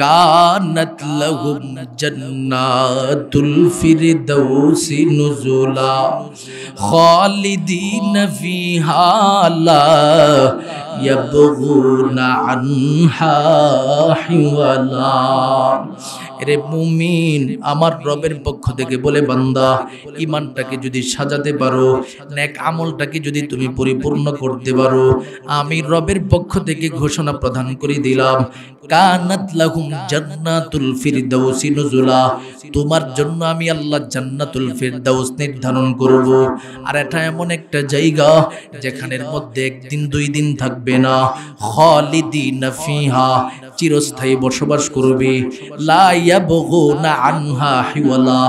কানাত লাহুম জান্নাতুল ফিরদাউসি নুজুলা খালিদিনা ফিহা লা ইয়াবগুনা আনহা হিওয়ালা। এরে মুমিন, আমার রবের পক্ষ থেকে বলে, বান্দা ঈমানটাকে যদি সাজাতে পারো, নেক আমলটাকে যদি তুমি পরিপূর্ণ করতে পারো, আমি রবের পক্ষ থেকে ঘোষণা প্রদান করে দিলাম, কানাত লাহুম জান্নাতুল ফিরদাউসি নুজুলা, তোমার জন্য আমি আল্লাহ জান্নাতুল ফিরদাউস নির্ধারণ করব। আর এটা এমন একটা জায়গা যেখানের মধ্যে 1 দিন 2 দিন থাকবে না, খালিদিনা ফিহা, চিরস্থায়ী বসবাস করবে। লা ইয়াবগুনা আনহা হিওয়ালা,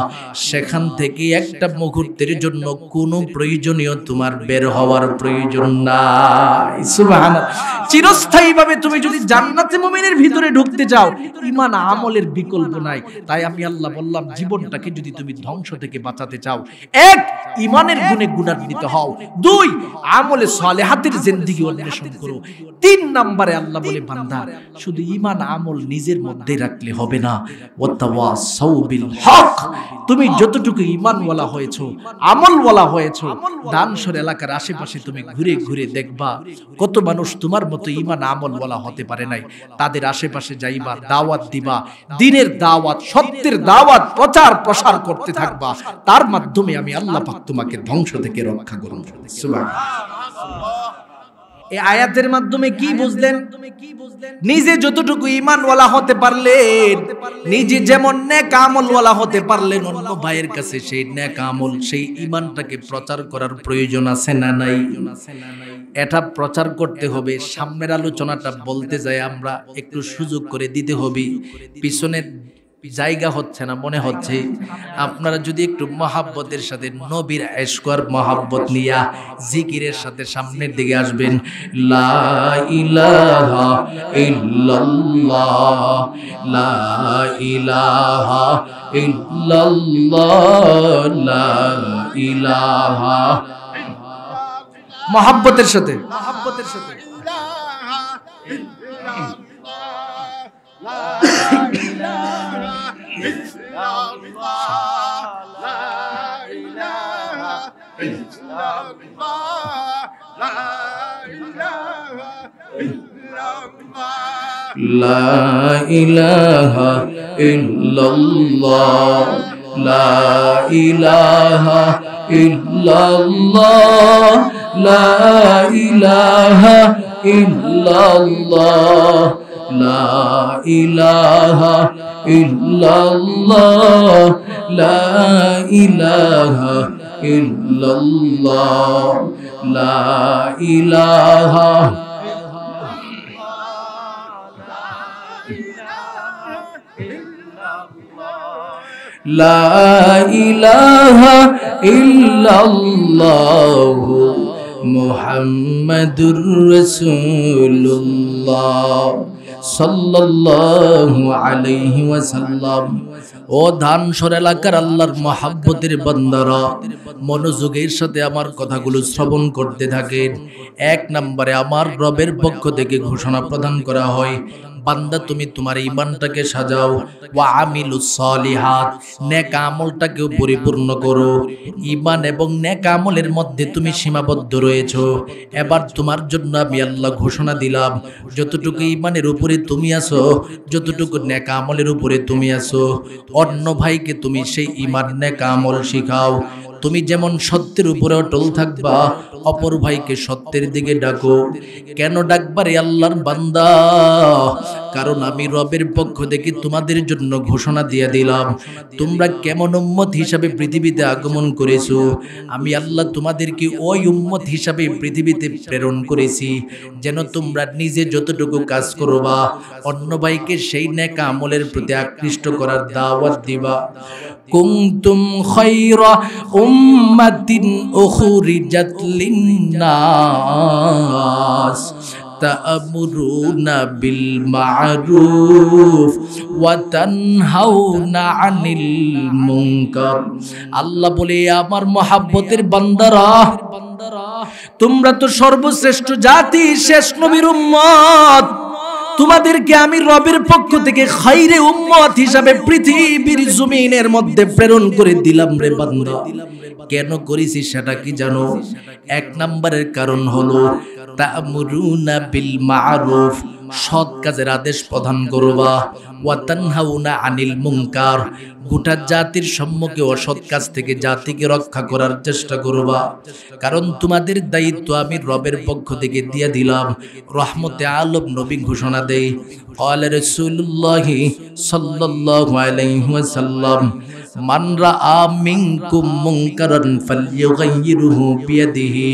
সেখান থেকে একটা মুহূর্তের জন্য কোনো প্রয়োজনীয় তোমার বের হওয়ার প্রয়োজন নাই। সুবহানাল্লাহ। চিরস্থায়ীভাবে তুমি যদি জান্নাতে মুমিনের ভিতরে ঢুকতে চাও, ঈমান আমলের বিকল্প নাই। তাই আমি আল্লাহ বললাম, জীবনটাকে যদি তুমি ধ্বংস থেকে বাঁচাতে চাও, 1 ঈমানের গুণে গুণান্বিত হও, 2 আমলে সালেহাতের জিন্দেগি অন্বেষণ করো, 3 নম্বরে আল্লাহ বলে, বান্দা শুধু ঈমান আমল নিজের মধ্যে রাখলে হবে না, ওয়াতাওয়াসাউ বিল হক, তুমি যতটুকু ঈমানওয়ালা হয়েছো, আমলওয়ালা হয়েছো, দানসর এলাকার আশেপাশে তুমি ঘুরে ঘুরে দেখবা কত মানুষ তোমার মতো ঈমান আমলওয়ালা হতে পারে নাই। তাদের আশেপাশে যাইবা, দাওয়াত দিবা, দ্বীনের দাওয়াত, সত্যের দাওয়াত প্রচার প্রসার করতে থাকবা। তার মাধ্যমে আমি আল্লাহ পাক তোমাকে ধ্বংস থেকে রক্ষা করব। সুবহানাল্লাহ। এই আয়াতের মাধ্যমে কি বুঝলেন? নিজে যতটুকু ঈমানওয়ালা হতে পারলেন, নিজে যেমন নেক আমলওয়ালা হতে পারলেন, অন্য ভাইয়ের কাছে সেই নেক আমল, সেই ঈমানটাকে প্রচার করার প্রয়োজন আছে না নাই? এটা প্রচার করতে হবে। সামনের আলোচনাটা বলতে যাই আমরা একটু সুযোগ করে দিতে হবে। পিছনের জায়গা হচ্ছে না মনে হচ্ছে। আপনারা যদি একটু মহাব্বতের সাথে নবীর ইশক আর মহাব্বত নিয়া জিকিরের সাথে সামনের দিকে আসবেন। লা ইলাহা ইল্লাল্লাহ, লা ইলাহা ইল্লাল্লাহ, লা ইলাহা, মহাব্বতের সাথে, মহাব্বতের সাথে লা ইলাহা ইল্লাল্লাহ, লা ইলাহা ইল্লাল্লাহ, লা ইলাহা ইল্লাল্লাহ, লা ইলাহা ইল্লাল্লাহ, লা ইলাহা ইল্লাল্লাহ, লা ইলাহা। লা ইলাহা ইল্লাল্লাহু মুহাম্মাদুর রাসূলুল্লাহ সাল্লাল্লাহু আলাইহি ওয়াসাল্লাম। ও ধানসর এলাকার আল্লাহর মহাব্বতের বান্দারা, মনোযোগের সাথে আমার কথাগুলো শ্রবণ করতে থাকেন। এক নম্বরে আমার রবের পক্ষ থেকে ঘোষণা প্রদান করা হয়, বান্দা তুমি তোমার ঈমানটাকে সাজাও, ওয়া আমিলুস সলিহাত, নেক আমলটাকেও পরিপূর্ণ করো। ঈমান এবং নেক আমলের মধ্যে তুমি সীমাবদ্ধ রয়েছো। এবার তোমার জন্য আমি আল্লাহ ঘোষণা দিলাম, যতটুকু ঈমানের উপরে তুমি আছো, যতটুকু নেক আমলের উপরে তুমি আছো, অন্য ভাইকে তুমি সেই ঈমান নেক আমল শিখাও। তুমি যেমন সত্যের উপরে অটল থাকবা, অপর ভাইকে সত্যের দিকে ডাকো। কেন ডাকবা রে আল্লাহর বান্দা? কারণ আমি রবের পক্ষ থেকে তোমাদের জন্য ঘোষণা দিয়ে দিলাম, তোমরা কেমন উম্মত হিসাবে পৃথিবীতে আগমন করেছো, আমি আল্লাহ তোমাদেরকে ওই উম্মত হিসাবে পৃথিবীতে প্রেরণ করেছি, যেন তোমরা নিজে যতটুকু কাজ করবা, অন্য ভাইকে সেই নেক আমলের প্রতি আকৃষ্ট করার দাওয়াত দিবা। কুনতুম খায়রা উম্মাতিন উখরিজাত লিন-নাস তা'মুরুনা বিল মা'রুফ ওয়া তানহাউনা আনিল মুনকার। আল্লাহ বলে, আমার মহব্বতের বান্দারা, তোমরা তো সর্বশ্রেষ্ঠ জাতি, শেষ নবীর উম্মত। তোমাদেরকে আমি রবের পক্ষ থেকে খাইরে উম্মত হিসাবে পৃথিবীর জমিনের মধ্যে প্রেরণ করে দিলাম রে বান্দা। কেন করেছি সেটা কি জানো? এক নম্বরের কারণ হলো তা'মুরুনা বিল মা'রুফ, সৎ কাজের আদেশ প্রদান করবা, ওয়া তানহাউনা আনিল মুনকার, গোটা জাতির সম্মুখে অসৎ কাজ থেকে জাতিকে রক্ষা করার চেষ্টা করবা। কারণ তোমাদের দায়িত্ব আমি রবের পক্ষ থেকে দিয়ে দিলাম। রহমতে আলম নবী ঘোষণা দেয়, ক্বালা রাসূলুল্লাহ সাল্লাল্লাহু আলাইহি ওয়াসাল্লাম, মান রাআ মিনকুম মুনকারান ফালইউগাইয়িরহু বিয়াদিহি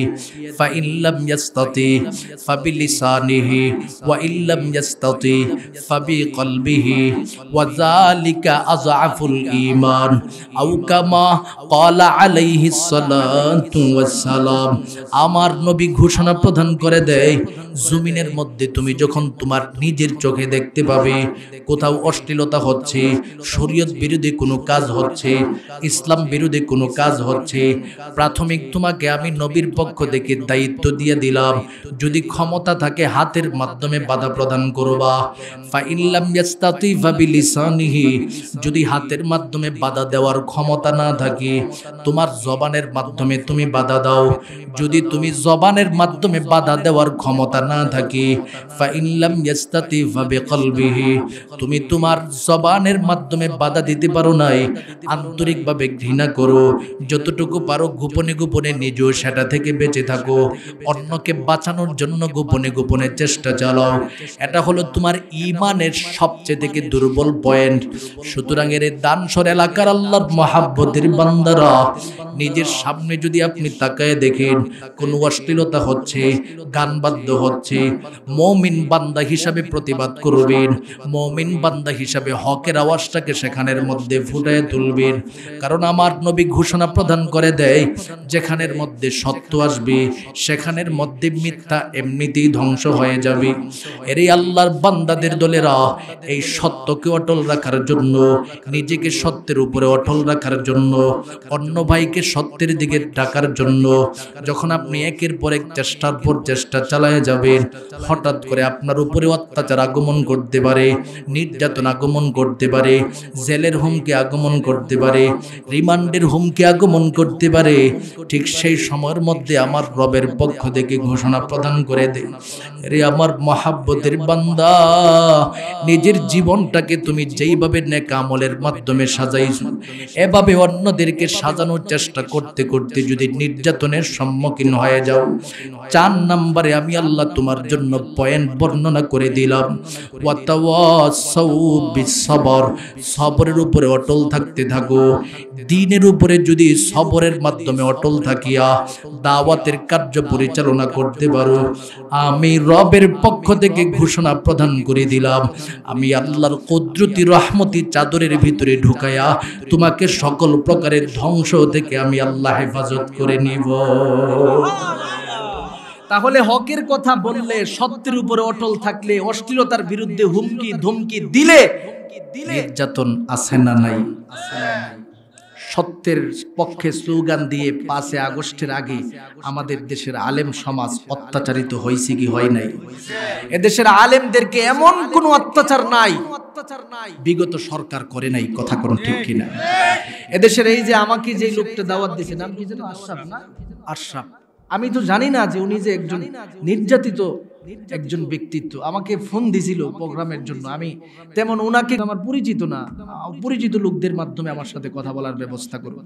ফাইন লাম ইয়াস্তাতি ফাবিলিসানিহি ওয়া ইন লাম ইয়াস্তাতি ফাবিকলবিহি ওয়া যালিকা আযআফুল ঈমান আও কামা ক্বালা আলাইহিস সালাতু ওয়াস সালাম। আমার নবী ঘোষণা প্রদান করে দেয়, জমিনের মধ্যে তুমি যখন তোমার নিজের চোখে দেখতে পাবে কোথাও অশ্লীলতা হচ্ছে, শরীয়ত বিরোধী কোনো কাজ হচ্ছে, ইসলাম বিরোধী কোনো কাজ হচ্ছে, প্রাথমিক তোমাকে আমি নবীর পক্ষ থেকে দায়িত্ব দিয়ে দিলাম, যদি ক্ষমতা থাকে হাতের মাধ্যমে বাধা প্রদান করবা। ফাইন লাম ইয়াস্তাতি ফাবিলিসানিহি, যদি হাতের মাধ্যমে বাধা দেওয়ার ক্ষমতা না থাকে, তোমার জবানের মাধ্যমে তুমি বাধা দাও। যদি তুমি জবানের মাধ্যমে বাধা দেওয়ার ক্ষমতা না থাকে, ফাইন লাম ইয়াস্তাতি ফাবিকলবিহি, তুমি তোমার জবানের মাধ্যমে বাধা দিতে পারো নাই, আন্তরিকভাবে ঘৃণা করো, যতটুকু পারো গোপনে গোপনে নিজেও সেটা থেকে বেঁচে থাকো, অন্যকে বাঁচানোর জন্য গোপনে গোপনে চেষ্টা চালাও। এটা হলো তোমার ঈমানের সবচেয়ে থেকে দুর্বল পয়েন্ট। সুতরাং এর দানসর এলাকার আল্লাহর মহাব্বতের বান্দারা, নিজের সামনে যদি আপনি তাকায় দেখেন কোন অশ্লীলতা হচ্ছে, গান বাদ্য হচ্ছে, মুমিন বান্দা হিসাবে প্রতিবাদ করবেন, মুমিন বান্দা হিসাবে হকের আওয়াজটাকে সেখানের মধ্যে ফুটায় তুলবেন। কারণ আমার নবী ঘোষণা প্রদান করে দেয়, যেখানের মধ্যে সত্য আসবে সেখানের মধ্যে মিথ্যা এমনিতেই ধ্বংস হয়ে যাবে। এর আল্লাহর বান্দাদের দলেরা এই সত্যকে অটল রাখার জন্য, নিজেকে সত্যের উপরে অটল রাখার জন্য, অন্য ভাইকে সত্যের দিকে ডাকার জন্য যখন আপনি একের পর এক চেষ্টার পর চেষ্টা চালায় যাবেন, হঠাৎ করে আপনার উপরে অত্যাচার আগমন করতে পারে, নির্যাতন আগমন করতে পারে, জেলের হুমকি আগমন করতে পারে, রিমান্ডের হুমকি আগমন করতে পারে। ঠিক সেই সময়ের মধ্যে আমার রবের পক্ষ থেকে ঘোষণা প্রদান করে দেয়, রে আমার মহাব্বতের বান্দা, নিজের জীবনটাকে তুমি যেইভাবে নেক আমলের মাধ্যমে সাজাইছো, এভাবে অন্যদেরকে সাজানোর চেষ্টা করতে করতে যদি নির্যাতনের সম্মুখীন হয়ে যাও, 4 নম্বরে আমি আল্লাহ তোমার জন্য পয়েন্ট বর্ণনা করে দিলাম, ওয়াতাওয়াসাউ বিসসবর, সবরের উপরে অটল থাকতে থাকো। দ্বীনের উপরে যদি সবরের মাধ্যমে অটল থাকিয়া দাওয়াতের কার্য পরিচালনা করতে পারো। আমি রবের পক্ষ থেকে ঘোষণা প্রদান করে দিলাম, আমি আল্লাহর কুদরতি রহমতি চাদরের ভিতরে ঢুকায়া তোমাকে সকল প্রকারের ধ্বংস থেকে আমি আল্লাহ হেফাজত করে নিব। তাহলে হকের কথা বললে, সত্যের উপরে অটল থাকলে, অশ্লীলতার বিরুদ্ধে হুমকি ধমকি দিলে নির্যাতন আছে না নাই? সত্যের পক্ষে স্লোগান দিয়ে 5 আগস্টের আগে আমাদের দেশের আলেম সমাজ অত্যাচারিত হয়েছে কি হয় নাই? এদেশের আলেমদেরকে এমন কোনো অত্যাচার নাই বিগত সরকার করে নাই, কথা কোন ঠিক কিনা? এদেশের এই যে আমাকে যে লোকটা দাওয়াত দিয়েছে, নাম কি যেন? আশরাফ না? আশরাফ। আমি তো জানি না যে উনি যে একজন নির্যাতিত একজন ব্যক্তিত্ব। আমাকে ফোন দিছিল প্রোগ্রামের জন্য, আমি তেমন ওনাকে আমার পরিচিত না, পরিচিত লোকদের মাধ্যমে আমার সাথে কথা বলার ব্যবস্থা করব।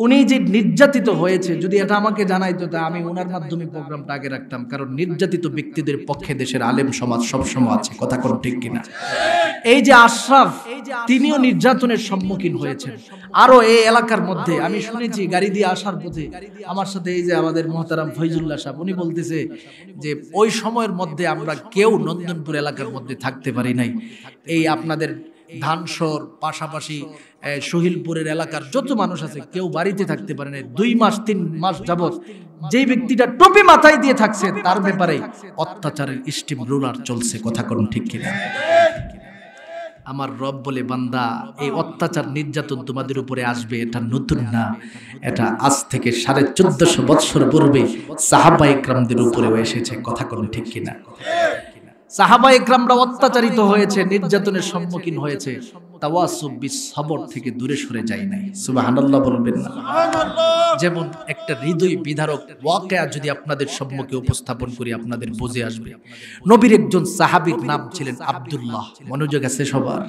উনি যে নির্যাতিত হয়েছে, যদি এটা আমাকে জানাইতো তা আমি ওনার মাধ্যমে প্রোগ্রামটা আগে রাখতাম, কারণ নির্যাতিত ব্যক্তিদের পক্ষে দেশের আলেম সমাজ সবসময় আছে, কথা কোন ঠিক কিনা? এই যে আশরাফ, তিনিও নির্যাতনের সম্মুখীন হয়েছেন। আরো এই এলাকার মধ্যে আমি শুনেছি, গাড়ি দিয়ে আসার পথে আমার সাথে এই যে আমাদের মুহতারাম ফয়জুল্লাহ সাহেব, উনি বলতেছে যে ওই সময়ের মধ্যে আমরা কেউ নন্দনপুর এলাকার মধ্যে থাকতে পারি নাই। এই আপনাদের ধানসর পাশাপাশি শহীদপুরের এলাকার যত মানুষ আছে কেউ বাড়িতে থাকতে পারে নাই। 2 মাস 3 মাস যাবত যে ব্যক্তিটা টুপি মাথায় দিয়ে থাকছে তার ব্যাপারে অত্যাচারের স্টিম রোলার চলছে, কথা কোন ঠিক কিনা? আমার রব বলে, বান্দা, এই অত্যাচার নির্যাতন তোমাদের উপরে আসবে, এটা নতুন না। এটা আজ থেকে 1450 বছর পূর্বে সাহাবা ইকরামদের উপরেও এসেছে, কথা কোন ঠিক কিনা? সাহাবা ইকরামরা অত্যাচারিত হয়েছে, নির্যাতনের সম্মুখীন হয়েছে, তাওয়াসুব বিস সবর থেকে দূরে সরে যায় নাই। সুবহানাল্লাহ বলবেন না? যেমন একটা হৃদয় বিদারক ওয়াকিয়া যদি আপনাদের সম্মুখে উপস্থাপন করি, আপনাদের বুঝে আসবে। নবীর একজন সাহাবীর নাম ছিলেন আব্দুল্লাহ। মনোযোগ আছে সবার?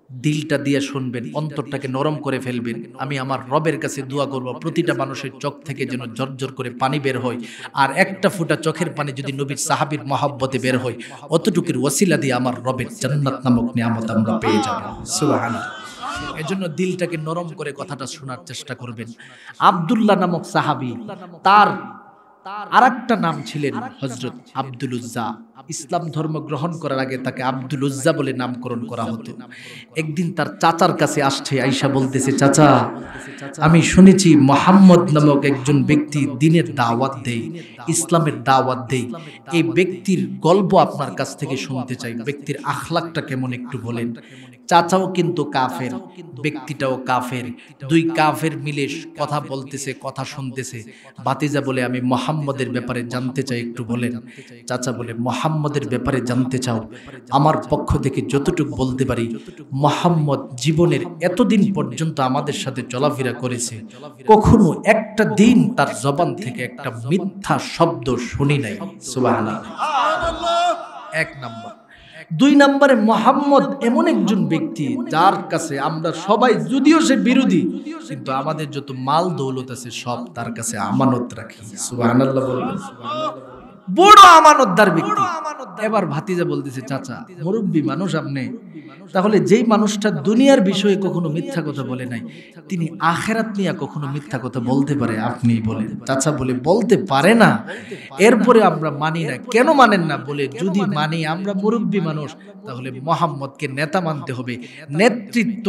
দিলটা দিয়ে শুনবেন, অন্তরটাকে নরম করে ফেলবেন। আমি আমার রবের কাছে দোয়া করব, প্রতিটা মানুষের চোখ থেকে যেন ঝরঝর করে পানি বের হয়, আর একটা ফোঁটা চোখের পানি যদি নবীর সাহাবীর মহব্বতে বের হয়, অতটুকুর ওসিলা দিয়ে আমার রবের জান্নাত নামক নিয়ামত আমরা পেয়ে যাব। সুবহানাল্লাহ। এজন্য দিলটাকে নরম করে কথাটা শোনার চেষ্টা করবেন। আব্দুল্লাহ নামক সাহাবী, তার আরেকটা নাম ছিলেন হযরত আব্দুল উজ্জা। ইসলাম ধর্ম গ্রহণ করার আগে তাকে আব্দুল উজ্জা বলে নামকরণ করা হতো। একদিন তার চাচার কাছে আসছে, আয়েশা বলতেছে, চাচা, আমি শুনেছি মুহাম্মদ নামক একজন ব্যক্তি দ্বীনের দাওয়াত দেয়, ইসলামের দাওয়াত দেয়। এই ব্যক্তির গল্প আপনার কাছ থেকে শুনতে চাই, ব্যক্তির আখলাকটা কেমন একটু বলেন। চাচাও কিন্তু কাফের, ব্যক্তিটাও কাফের, 2 কাফের মিলে কথা বলতেছে, কথা শুনতেছে। ভাতিজা বলে, আমি মুহাম্মদের ব্যাপারে জানতে চাই, একটু বলেন। চাচা বলে, মুহাম্মদের ব্যাপারে জানতে চাও? আমার পক্ষ থেকে যতটুকু বলতে পারি, মুহাম্মদ জীবনের এতদিন পর্যন্ত আমাদের সাথে চলাফেরা করেছে, কখনো একটা দিন তার জবান থেকে একটা মিথ্যা শব্দ শুনি নাই। সুবহানাল্লাহ। 1 নাম্বার। 2 নম্বরে, মুহাম্মদ এমন একজন ব্যক্তি যার কাছে আমরা সবাই, যদিও সে বিরোধী, কিন্তু আমাদের যত মাল দৌলত আছে সব তার কাছে আমানত রাখি। সুবহানাল্লাহ বলবেন? বড় আমানতদার ব্যক্তি। এবার ভাতিজা বলতেছে, চাচা, মুরব্বী মানুষ আপনি, তাহলে যেই মানুষটা দুনিয়ার বিষয়ে কখনো মিথ্যা কথা বলে নাই, তিনি আখিরাত নিয়ে কখনো মিথ্যা কথা বলতে পারে? আপনি বলেন। চাচা বলে, বলতে পারে না। এরপরে আমরা মানি না। কেন মানেন না? বলে, যদি মানি, আমরা মুরব্বী মানুষ, তাহলে মুহাম্মদকে নেতা মানতে হবে, নেতৃত্ব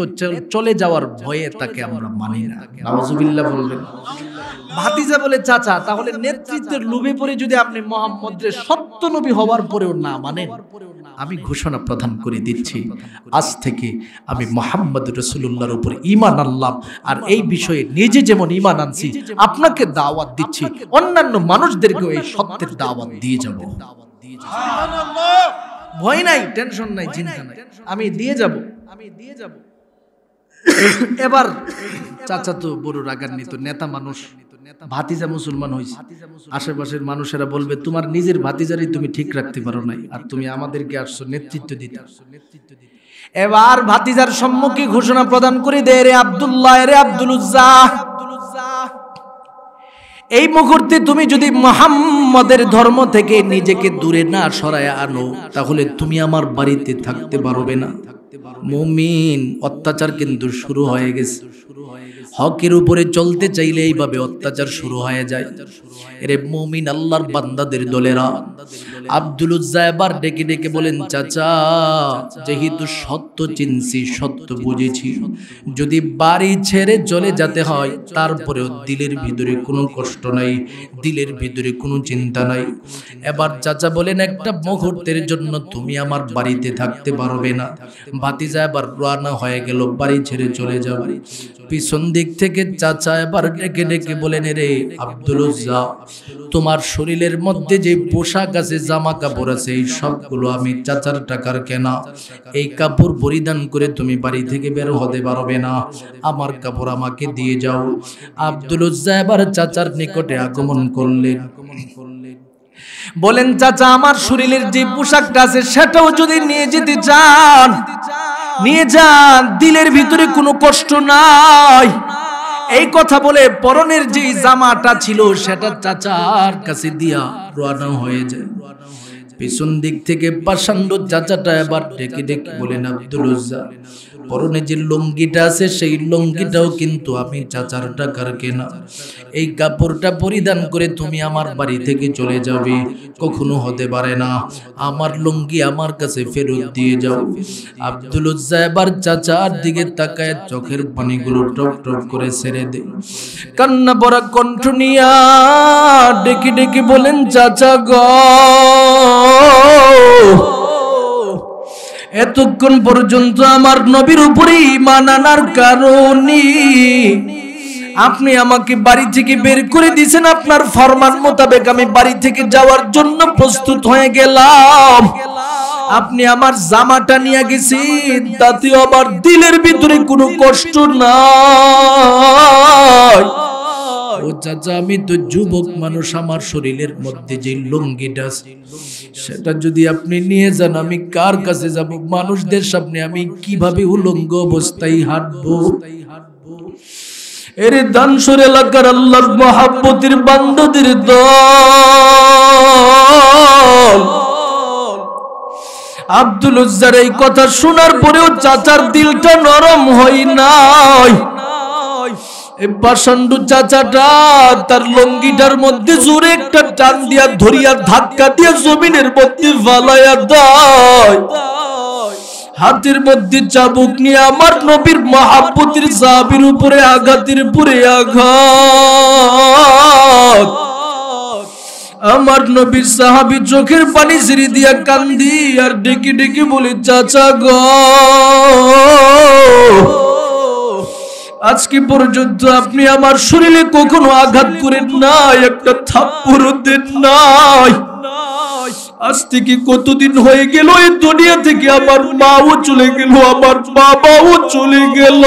চলে যাওয়ার ভয়ে তাকে আমরা মানি না। নাউজুবিল্লাহ বলবেন। ভাতিজা বলে, চাচা, তাহলে নেতৃত্বের লোভে পড়ে যদি আপনি মুহাম্মদের সত্য নবী হওয়ার পরেও না মানেন, আমি ঘোষণা প্রদান করে দিচ্ছি, আজ থেকে আমি মুহাম্মদ রাসূলুল্লাহর উপর ঈমান আনলাম, আর এই বিষয়ে নিজে যেমন ঈমান আনছি, আপনাকে দাওয়াত দিচ্ছি, অন্যান্য মানুষদেরকেও এই সত্যের দাওয়াত দিয়ে যাব। সুবহানাল্লাহ। ভয় নাই, টেনশন নাই, চিন্তা নাই, আমি দিয়ে যাব। এবার চাচা তো বড় রাগান্বিত, নেতা মানুষ, ভাতিজা মুসলমান হয়েছে, আশেপাশের মানুষেরা বলবে, তোমার নিজের ভাতিজারই তুমি ঠিক রাখতে পারো নাই, আর তুমি আমাদেরকে আসছো নেতৃত্ব দিতে। এবার ভাতিজার সম্মুখে ঘোষণা প্রদান করে দে, রে আব্দুল্লাহ, রে আব্দুল উজ্জা, এই মুহূর্তে তুমি যদি মুহাম্মদের ধর্ম থেকে নিজেকে দূরে না সরায় আনো, তাহলে তুমি আমার বাড়িতে থাকতে পারবে না। মুমিন, অত্যাচার কিন্তু শুরু হয়ে গেছে। হকের উপরে চলতে চাইলে এইভাবে অত্যাচার শুরু হয়ে যায়। এরে মুমিন আল্লাহর বান্দাদের দলেরা, আব্দুল উজ্জা এবার ডেকে ডেকে বলেন, চাচা যেহেতু সত্য চিনছি, সত্য বুঝেছি, যদি বাড়ি ছেড়ে চলে যেতে হয় তারপরেও দিলের ভিতরে কোনো কষ্ট নাই, দিলের ভিতরে কোনো চিন্তা নাই। এবার চাচা বলেন, একটা মুহূর্তের জন্য তুমি আমার বাড়িতে থাকতে পারবে না। ভাতিজা এবার রওনা হয়ে গেল, বাড়ি ছেড়ে চলে যাবে। পিছন দিক থেকে চাচা এবার ডেকে ডেকে বলেন, রে আব্দুল উজ্জা, তোমার শরীরের মধ্যে যে পোশাক আছে, জামা কাপড় আছে, এই সবগুলো আমি চাচার টাকার কেনা। এই কাপড় পরিধান করে তুমি বাড়ি থেকে বের হতে পারবে না, আমার কাপড় আমাকে দিয়ে যাও। আব্দুল উজ্জা এবার চাচার নিকটে আগমন করলেন, বলেন, চাচা আমার শরীরের যে পোশাকটা আছে সেটাও যদি নিয়ে যেতে চান নিয়ে যান, দিলের ভিতরে কোনো কষ্ট নাই। এই কথা বলে পরনের যে জামাটা ছিল সেটা চাচার কাছে দিয়া রওনা হয়ে যায়। পিছন দিক থেকে পাষাণ্ড চাচাটা এবার ডেকে ডেকে বলেন, আব্দুল উজ্জা, পরনে যে লুঙ্গিটা আছে সেই লুঙ্গিটাও কিন্তু আমি চাচার টাকার কেনা। এই কাপড়টা পরিধান করে তুমি আমার বাড়ি থেকে চলে যাবে, কখনো হতে পারে না। আমার লুঙ্গি আমার কাছে ফেরত দিয়ে যাও। আব্দুল উজ্জা এবার চাচার দিকে তাকায় চোখের পানিগুলো টপ টপ করে ছেড়ে দেয়, কান্না ভরা কণ্ঠ নিয়া ডেকে ডেকে বলেন, চাচা গো, এতক্ষণ পর্যন্ত আমার নবীর উপরে ঈমান আনার কারণে আপনি আমাকে বাড়ি থেকে বের করে দিয়েছেন। আপনার ফরমান মোতাবেক আমি বাড়ি থেকে যাওয়ার জন্য প্রস্তুত হয়ে গেলাম। আপনি আমার জামাটা নিয়ে গেছেন, তাতে আমার দিলের ভিতরে কোনো কষ্ট নাই। ও চাচা, আমি তো যুবক মানুষ, আমার শরীরের মধ্যে যে লুঙ্গিটা আছে সেটা যদি আপনি নিয়ে যান, আমি কার কাছে যাব? মানুষদের সামনে আমি কিভাবে উলঙ্গ অবস্থায় হাঁটবো? এর দানসর এলাকার আল্লাহর মহব্বতের বান্দাদের দল। আব্দুল উজ্জার এই কথা শোনার পরেও চাচার দিলটা নরম হয় নাই। পাষাণ্ড চাচাটা তার লঙ্গিটার মধ্যে জোরে একটা টান দিয়া ধরিয়া ধাক্কা দিয়া জমিনের মধ্যে ফালাইয়া দেয়। হাতের মধ্যে চাবুক নিয়ে আমার নবীর মহব্বতের সাহাবীর উপরে আঘাতের উপরে আঘাত। আমার নবীর সাহাবী চোখের পানি ছেড়ে দিয়া কান্দি আর ডেকে ডেকে বলে, চাচা গো, আজকে পর্যন্ত আপনি আমার শরীরে কখনো আঘাত করেন নাই, একটা থাপ্পড় দেন নাই। আজ থেকে কতদিন হয়ে গেল এই দুনিয়া থেকে আমার মাও চলে গেল, আমার বাবাও চলে গেল।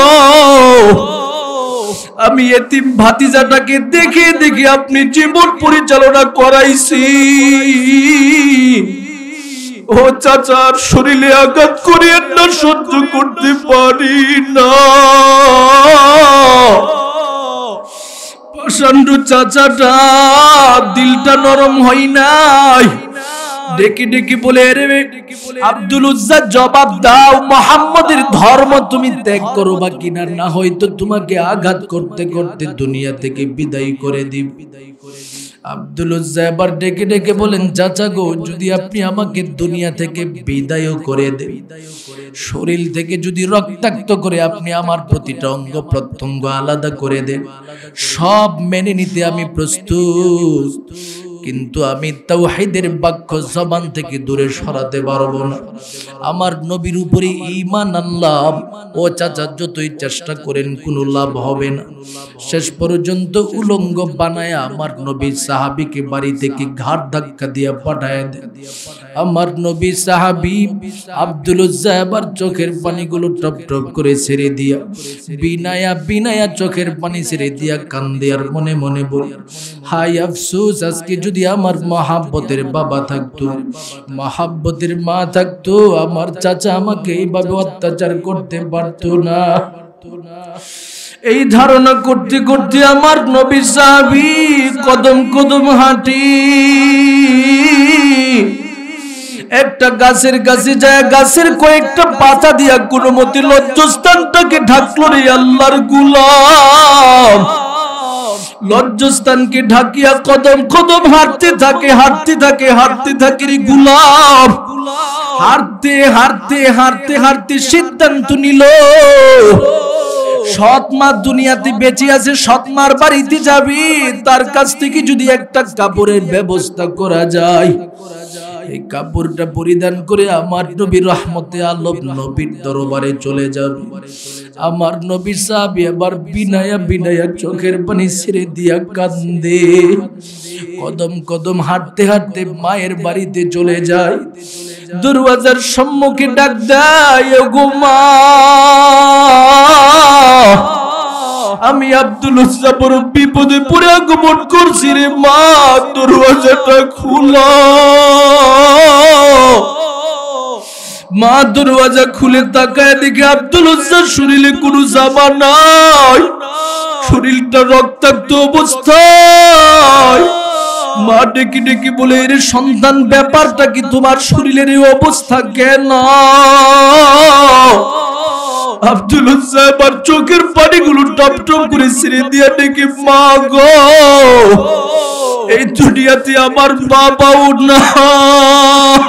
আমি এতিম ভাতিজাটাকে দেখে দেখে আপনি জীবন পরিচালনা করাইছি। ও চাচার শরীরে আঘাত করিয়েন না, সহ্য করতে পারি না। পাষাণ্ড চাচাটা দিলটা নরম হয় নাই, ডেকে ডেকে বলে, রে আব্দুল উজ্জা, জবাব দাও, মুহাম্মাদের ধর্ম তুমি ত্যাগ করো বা কিনা, না হয়তো তোমাকে আঘাত করতে করতে দুনিয়া থেকে বিদায় করে দিব। আব্দুল উজ্জা এবার ডেকে ডেকে বলেন, চাচা গো, যদি আপনি আমাকে দুনিয়া থেকে বিদায় করে দেন, শরীর থেকে যদি রক্তাক্ত করে আপনি আমার প্রতিটা অঙ্গ প্রত্যঙ্গ আলাদা করে দেন, সব মেনে নিতে আমি প্রস্তুত, কিন্তু আমি তাওহীদের বাক্য জবান থেকে দূরে সরাতে পারবো না। আমার নবীর উপরে ঈমান আনলাম, ও চাচা যতই চেষ্টা করেন কোনো লাভ হবে না। শেষ পর্যন্ত উলঙ্গ বানায়া আমার নবী সাহাবীকে বাড়ি থেকে ঘাট ধাক্কা দিয়া পাঠায় দেন। আমার নবী সাহাবী আব্দুল উজ্জা এবার চোখের পানিগুলো টপ টপ করে ছেড়ে দিয়া বিনায়া বিনায়া চোখের পানি ছেড়ে দিয়া কান্দে আর মনে মনে বলে, হাই আফসোস, আজকে যদি আমার মহাব্বতের বাবা থাকতো, মহাব্বতের মা থাকতো, আমার চাচা আমাকে এইভাবে অত্যাচার করতে পারতো না। এই ধারণা করতে করতে আমার নবী সাহাবী কদম কদম হাঁটি একটা গাছের কাছে যায়, গাছের কয়েকটা পাতা দিয়া কোনো মতে লজ্জাস্থানটাকে ঢাকলো রে আল্লাহর গোলাম। লজ্জাস্থানকে ঢাকিয়া কদম কদম হাঁটতে থাকে, হাঁটতে থাকে, হাঁটতে থাকে রে গোলাম। হাঁটতে হাঁটতে হাঁটতে হাঁটতে সিদ্ধান্ত নিল, সৎ মা দুনিয়াতে বেঁচে আছে, সৎ মার বাড়িতে যাবি, তার কাছ থেকে যদি একটা কাপড়ের ব্যবস্থা করা যায়, এই কাপড়টা পরিধান করে আমার নবী রহমতে আলম নবীর দরবারে চলে যাবে। আমার নবী সাহাবী আবার বিনায়া বিনায়া চোখের পানি ছেড়ে দিয়া কান্দে। কদম কদম হাঁটতে হাঁটতে মায়ের বাড়িতে চলে যায়। দরওয়াজার সম্মুখে ডাক দেয়, ওগো মা, আমি আব্দুল উজ্জা বড় বিপদে পড়ে আগমন করছি রে মা, দরওয়াজাটা খোলা। মা দরওয়াজা খুলে তাকায় দেখে আব্দুল উজ্জার শরীরে কোনো জামা নাই, শরীরটা রক্তাক্ত অবস্থায়। মা ডেকে ডেকে বলে, এর সন্তান, ব্যাপারটা কি, তোমার শরীরের এই অবস্থা কেন? আব্দুল উজ্জা আবার চোখের পানিগুলো টপ টপ করে ছেড়ে দিয়া ডেকে, মা গো, এই দুনিয়াতে আমার বাবাও নাই,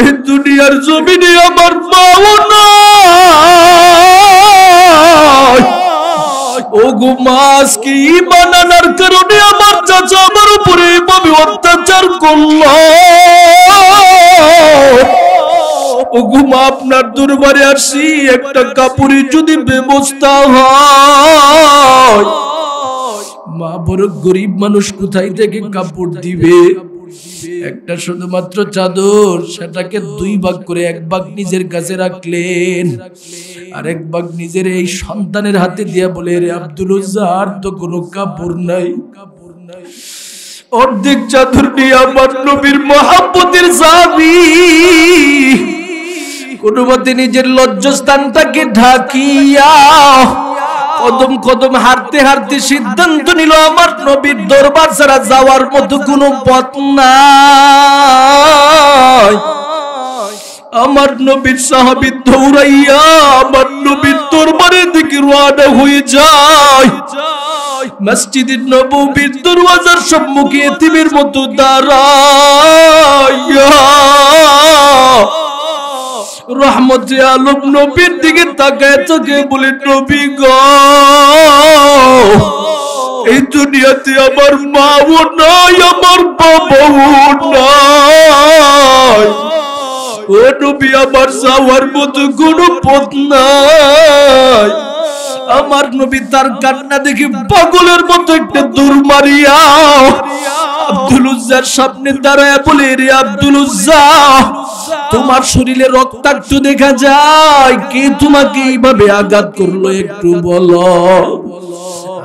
এই দুনিয়ার জমিনে আমার মাও নাই। ও গো মা, আজকে ঈমান আনার কারণে আমার চাচা আমার উপরে এভাবে অত্যাচার করল। ও গো মা, আপনার দরবারে আসি, একটা কাপড়ের যদি ব্যবস্থা হয়। মা বড় গরিব মানুষ, কোথায় থেকে কাপড় দিবে? একটা শুধুমাত্র চাদর, সেটাকে দুই ভাগ করে এক ভাগ নিজের কাছে রাখলেন, আর এক ভাগ নিজের এই সন্তানের হাতে দিয়া বলে, রে আব্দুল উজ্জা, আর তো কোনো কাপড় নাই। অর্ধেক চাদর নিয়ে আমার নবীর মহব্বতের সাহাবী কোনো মতে নিজের লজ্জাস্থানটাকে ঢাকিয়া কদম কদম হাঁটতে হাঁটতে সিদ্ধান্ত নিল, আমার নবীর দরবার ছাড়া যাওয়ার মতো কোনো পথ নাই। আমার নবীর সাহাবী দৌড়াইয়া আমার নবীর দরবারের দিকে রওনা হয়ে যায়। মসজিদের নববীর দরওয়াজার সম্মুখে এতিমের মতো দাঁড়াইয়া রহমতে আলম নবীর দিকে তাকায় তাকে বলে, নবী গো, এই দুনিয়াতে আমার মাও নাই, আমার বাবাও নাই। ও নবী, আমার যাওয়ার মতো কোনো পথ নাই। আমার নবী তার কান্না দেখে পাগলের মতো একটা দৌড় মারিয়া আব্দুল উজ্জার সামনে দাঁড়ায় বলে, রে আব্দুল উজ্জা, তোমার শরীরে রক্তাক্ত দেখা যায়, কে তোমাকে এইভাবে আঘাত করলো একটু বলো।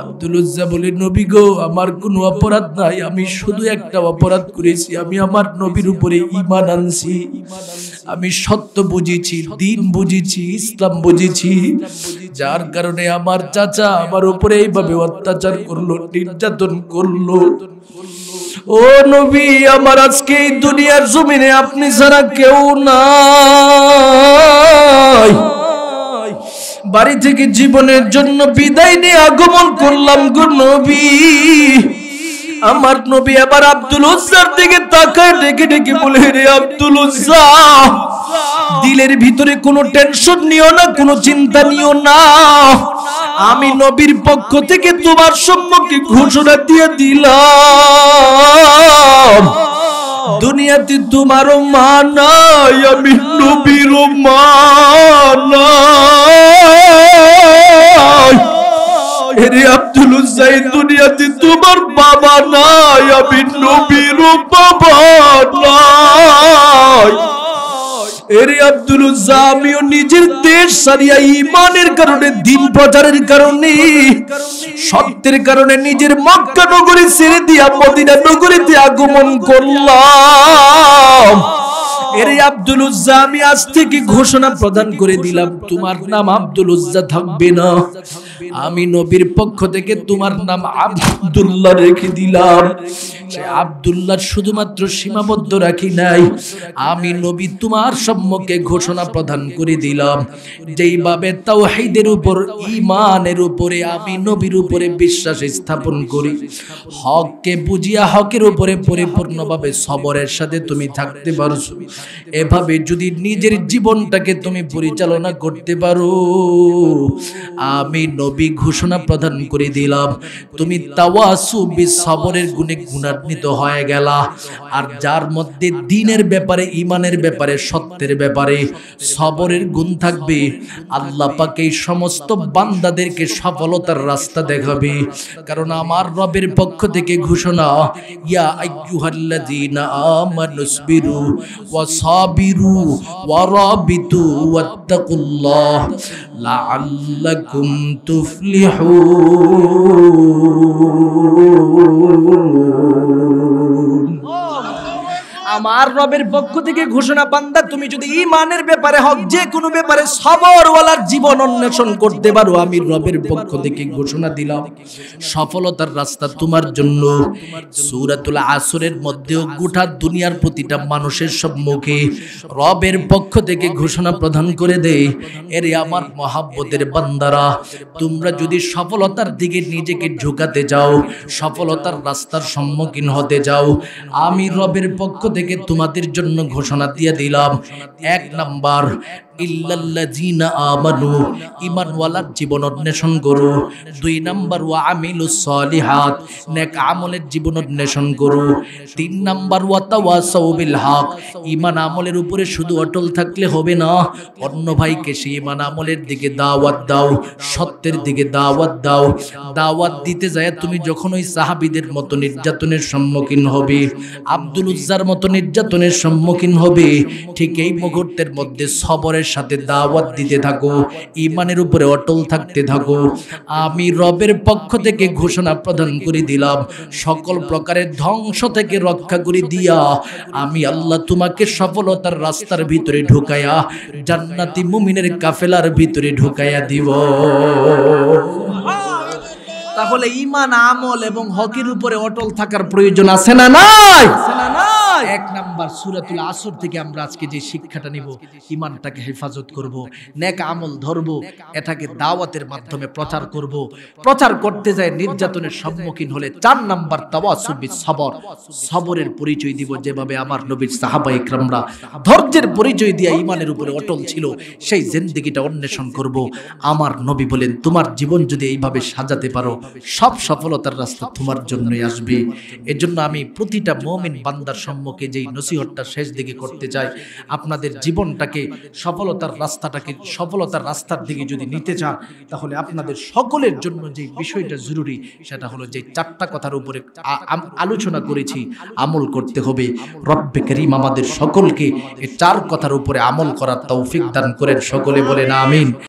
আব্দুল উজ্জা বলে, নবী গো, আমার কোনো অপরাধ নাই, আমি শুধু একটা অপরাধ করেছি, আমি আমার নবীর উপরে ঈমান আনছি, আমি সত্য বুঝেছি, দ্বীন বুঝেছি, ইসলাম বুঝেছি, যার কারণে আমার চাচা আমার উপরে এইভাবে অত্যাচার করলো, নির্যাতন করলো। ও নবী, আমার আজকে এই দুনিয়ার জমিনে আপনি ছাড়া কেউ নাই। বাড়ি থেকে জীবনের জন্য বিদায় নিয়ে আগমন করলাম গো নবী। আমার নবী আবার আব্দুল উজ্জার দিকে তাকায় ডেকে ডেকে বলে, রে আব্দুল উজ্জা, দিলের ভিতরে কোনো টেনশন নিও না, কোনো চিন্তা নিও না, আমি নবীর পক্ষ থেকে তোমার সম্মুখে ঘোষণা দিয়ে দিলাম, দুনিয়াতে তোমারও মা নাই, আমি নবীরও মা নাই। রে আব্দুল উজ্জা, দুনিয়াতে তোমার বাবা নাই, আমি নবীরও বাবা নাই। এরে আব্দুল উজ্জা, আমিও নিজের দেশ ছাড়িয়া ঈমানের কারণে, দ্বীন প্রচারের কারণে, সত্যের কারণে নিজের মক্কা নগরী ছেড়ে দিয়া মদিনা নগরীতে আগমন করলাম। এরে আব্দুল উজ্জা, আমি আজ থেকে ঘোষণা প্রদান করে দিলাম, তোমার নাম আব্দুল উজ্জা থাকবে না। আমি নবীর পক্ষ থেকে তোমার নাম আব্দুল্লাহ রেখে দিলাম। সে আব্দুল্লাহ শুধুমাত্র সীমাবদ্ধ রাখি নাই, আমি নবী তোমার সম্মুখে ঘোষণা প্রদান করে দিলাম, যেইভাবে তাওহীদের উপর, ঈমানের উপরে আমি নবীর উপরে বিশ্বাস স্থাপন করি, হককে বুঝিয়া হকের উপরে পরিপূর্ণভাবে সবরের সাথে তুমি থাকতে পারছো, এভাবে যদি নিজের জীবনটাকে তুমি পরিচালনা করতে পারো, আমি নবী ঘোষণা প্রদান করে দিলাম, তুমি তাওয়াসু বিসবরের গুণে গুণান্বিত হয়ে গেলা। আর যার মধ্যে দ্বীনের ব্যাপারে, ঈমানের ব্যাপারে, সত্যের ব্যাপারে সবরের গুণ থাকবে, আল্লাহ পাক এই সমস্ত বান্দাদেরকে সফলতার রাস্তা দেখাবে। কারণ আমার রবের পক্ষ থেকে ঘোষণা, ইয়া আইয়ুহাল্লাযীনা আমানুসবিরু ওয়া সাবিরু ওয়া রাবিতু ওয়াত্তাকুল্লাহ লাআল্লাকুম তুফলিহুন। আমার রবের পক্ষ থেকে ঘোষণা, বান্দা তুমি যদি ঈমানের ব্যাপারে, হক যে কোনো ব্যাপারে সবরওয়ালার জীবন অন্বেষণ করতে পারো, আমি রবের পক্ষ থেকে ঘোষণা দিলাম সফলতার রাস্তা তোমার জন্য। সূরাতুল আসরের মধ্যেও গোটা দুনিয়ার প্রতিটা মানুষের সম্মুখে রবের পক্ষ থেকে ঘোষণা প্রদান করে দেয়, এরে আমার মহাব্বতের বান্দারা, তোমরা যদি সফলতার দিকে নিজেকে ঝুঁকাতে যাও, সফলতার রাস্তার সম্মুখীন হতে যাও, আমি রবের পক্ষ থেকে তোমাদের জন্য ঘোষণা দিয়ে দিলাম, 1 নাম্বার, ইল্লাল্লাযীনা আমানু, ঈমানওয়ালার জীবন অন্বেষণ করো। 2 নাম্বার, ওয়া আমিলুস সলিহাত, নেক আমলের জীবন অন্বেষণ করো। 3 নাম্বার, ওয়া তাওয়াসাউ বিল হক, ঈমান আমলের উপরে শুধু অটল থাকলে হবে না, অন্য ভাইকে সেই ঈমান আমলের দিকে দাওয়াত দাও, সত্যের দিকে দাওয়াত দাও। দাওয়াত দিতে যায় তুমি যখন ওই সাহাবীদের মতো নির্যাতনের সম্মুখীন হবে, আব্দুল উজ্জার মতো নির্যাতনের সম্মুখীন হবে, ঠিক এই মুহূর্তের মধ্যে সবরের সাথে দাওয়াত দিতে থাকো, ঈমানের উপরে অটল থাকতে থাকো। আমি রবের পক্ষ থেকে ঘোষণা প্রদান করে দিলাম, সকল প্রকারের ধ্বংস থেকে রক্ষা করে দিয়া আমি আল্লাহ তোমাকে সফলতার রাস্তার ভিতরে ঢুকায়া জান্নাতি মুমিনের কাফেলার ভিতরে ঢুকায়া দিব। তাহলে ঈমান, আমল এবং হকের উপরে অটল থাকার প্রয়োজন আছে না নাই? 1 নাম্বার, সূরাতুল আসর থেকে আমরা আজকে যে শিক্ষাটা নিব, ঈমানটাকে হেফাজত করব, নেক আমল ধরব, এটাকে দাওয়াতের মাধ্যমে প্রচার করব। প্রচার করতে যায় নির্যাতনের সম্মুখীন হলে 4 নাম্বার, তাওয়াসু বিস সবর, সবরের পরিচয় দিব, যেভাবে আমার নবীর সাহাবায়ে ইকরামরা ধৈর্যের পরিচয় দিয়ে ঈমানের উপরে অটল ছিল, সেই জিন্দেগিটা অন্বেষণ করব। আমার নবী বলেন, তোমার জীবন যদি এইভাবে সাজাতে পারো, সব সফলতার রাস্তা তোমার জন্যই আসবে। এজন্য আমি প্রতিটা মুমিন বান্দার সম্মুখে যেই নসিহতটা শেষ দিকে করতে চাই, আপনাদের জীবনটাকে সফলতার রাস্তার দিকে যদি নিতে চান, তাহলে আপনাদের সকলের জন্য যে বিষয়টা জরুরি, সেটা হলো যে 4টা কথার উপরে আলোচনা করেছি, আমল করতে হবে। রব্বে করিম আমাদের সকলকে এই 4 কথার উপরে আমল করার তৌফিক দান করেন, সকলে বলেন আমিন।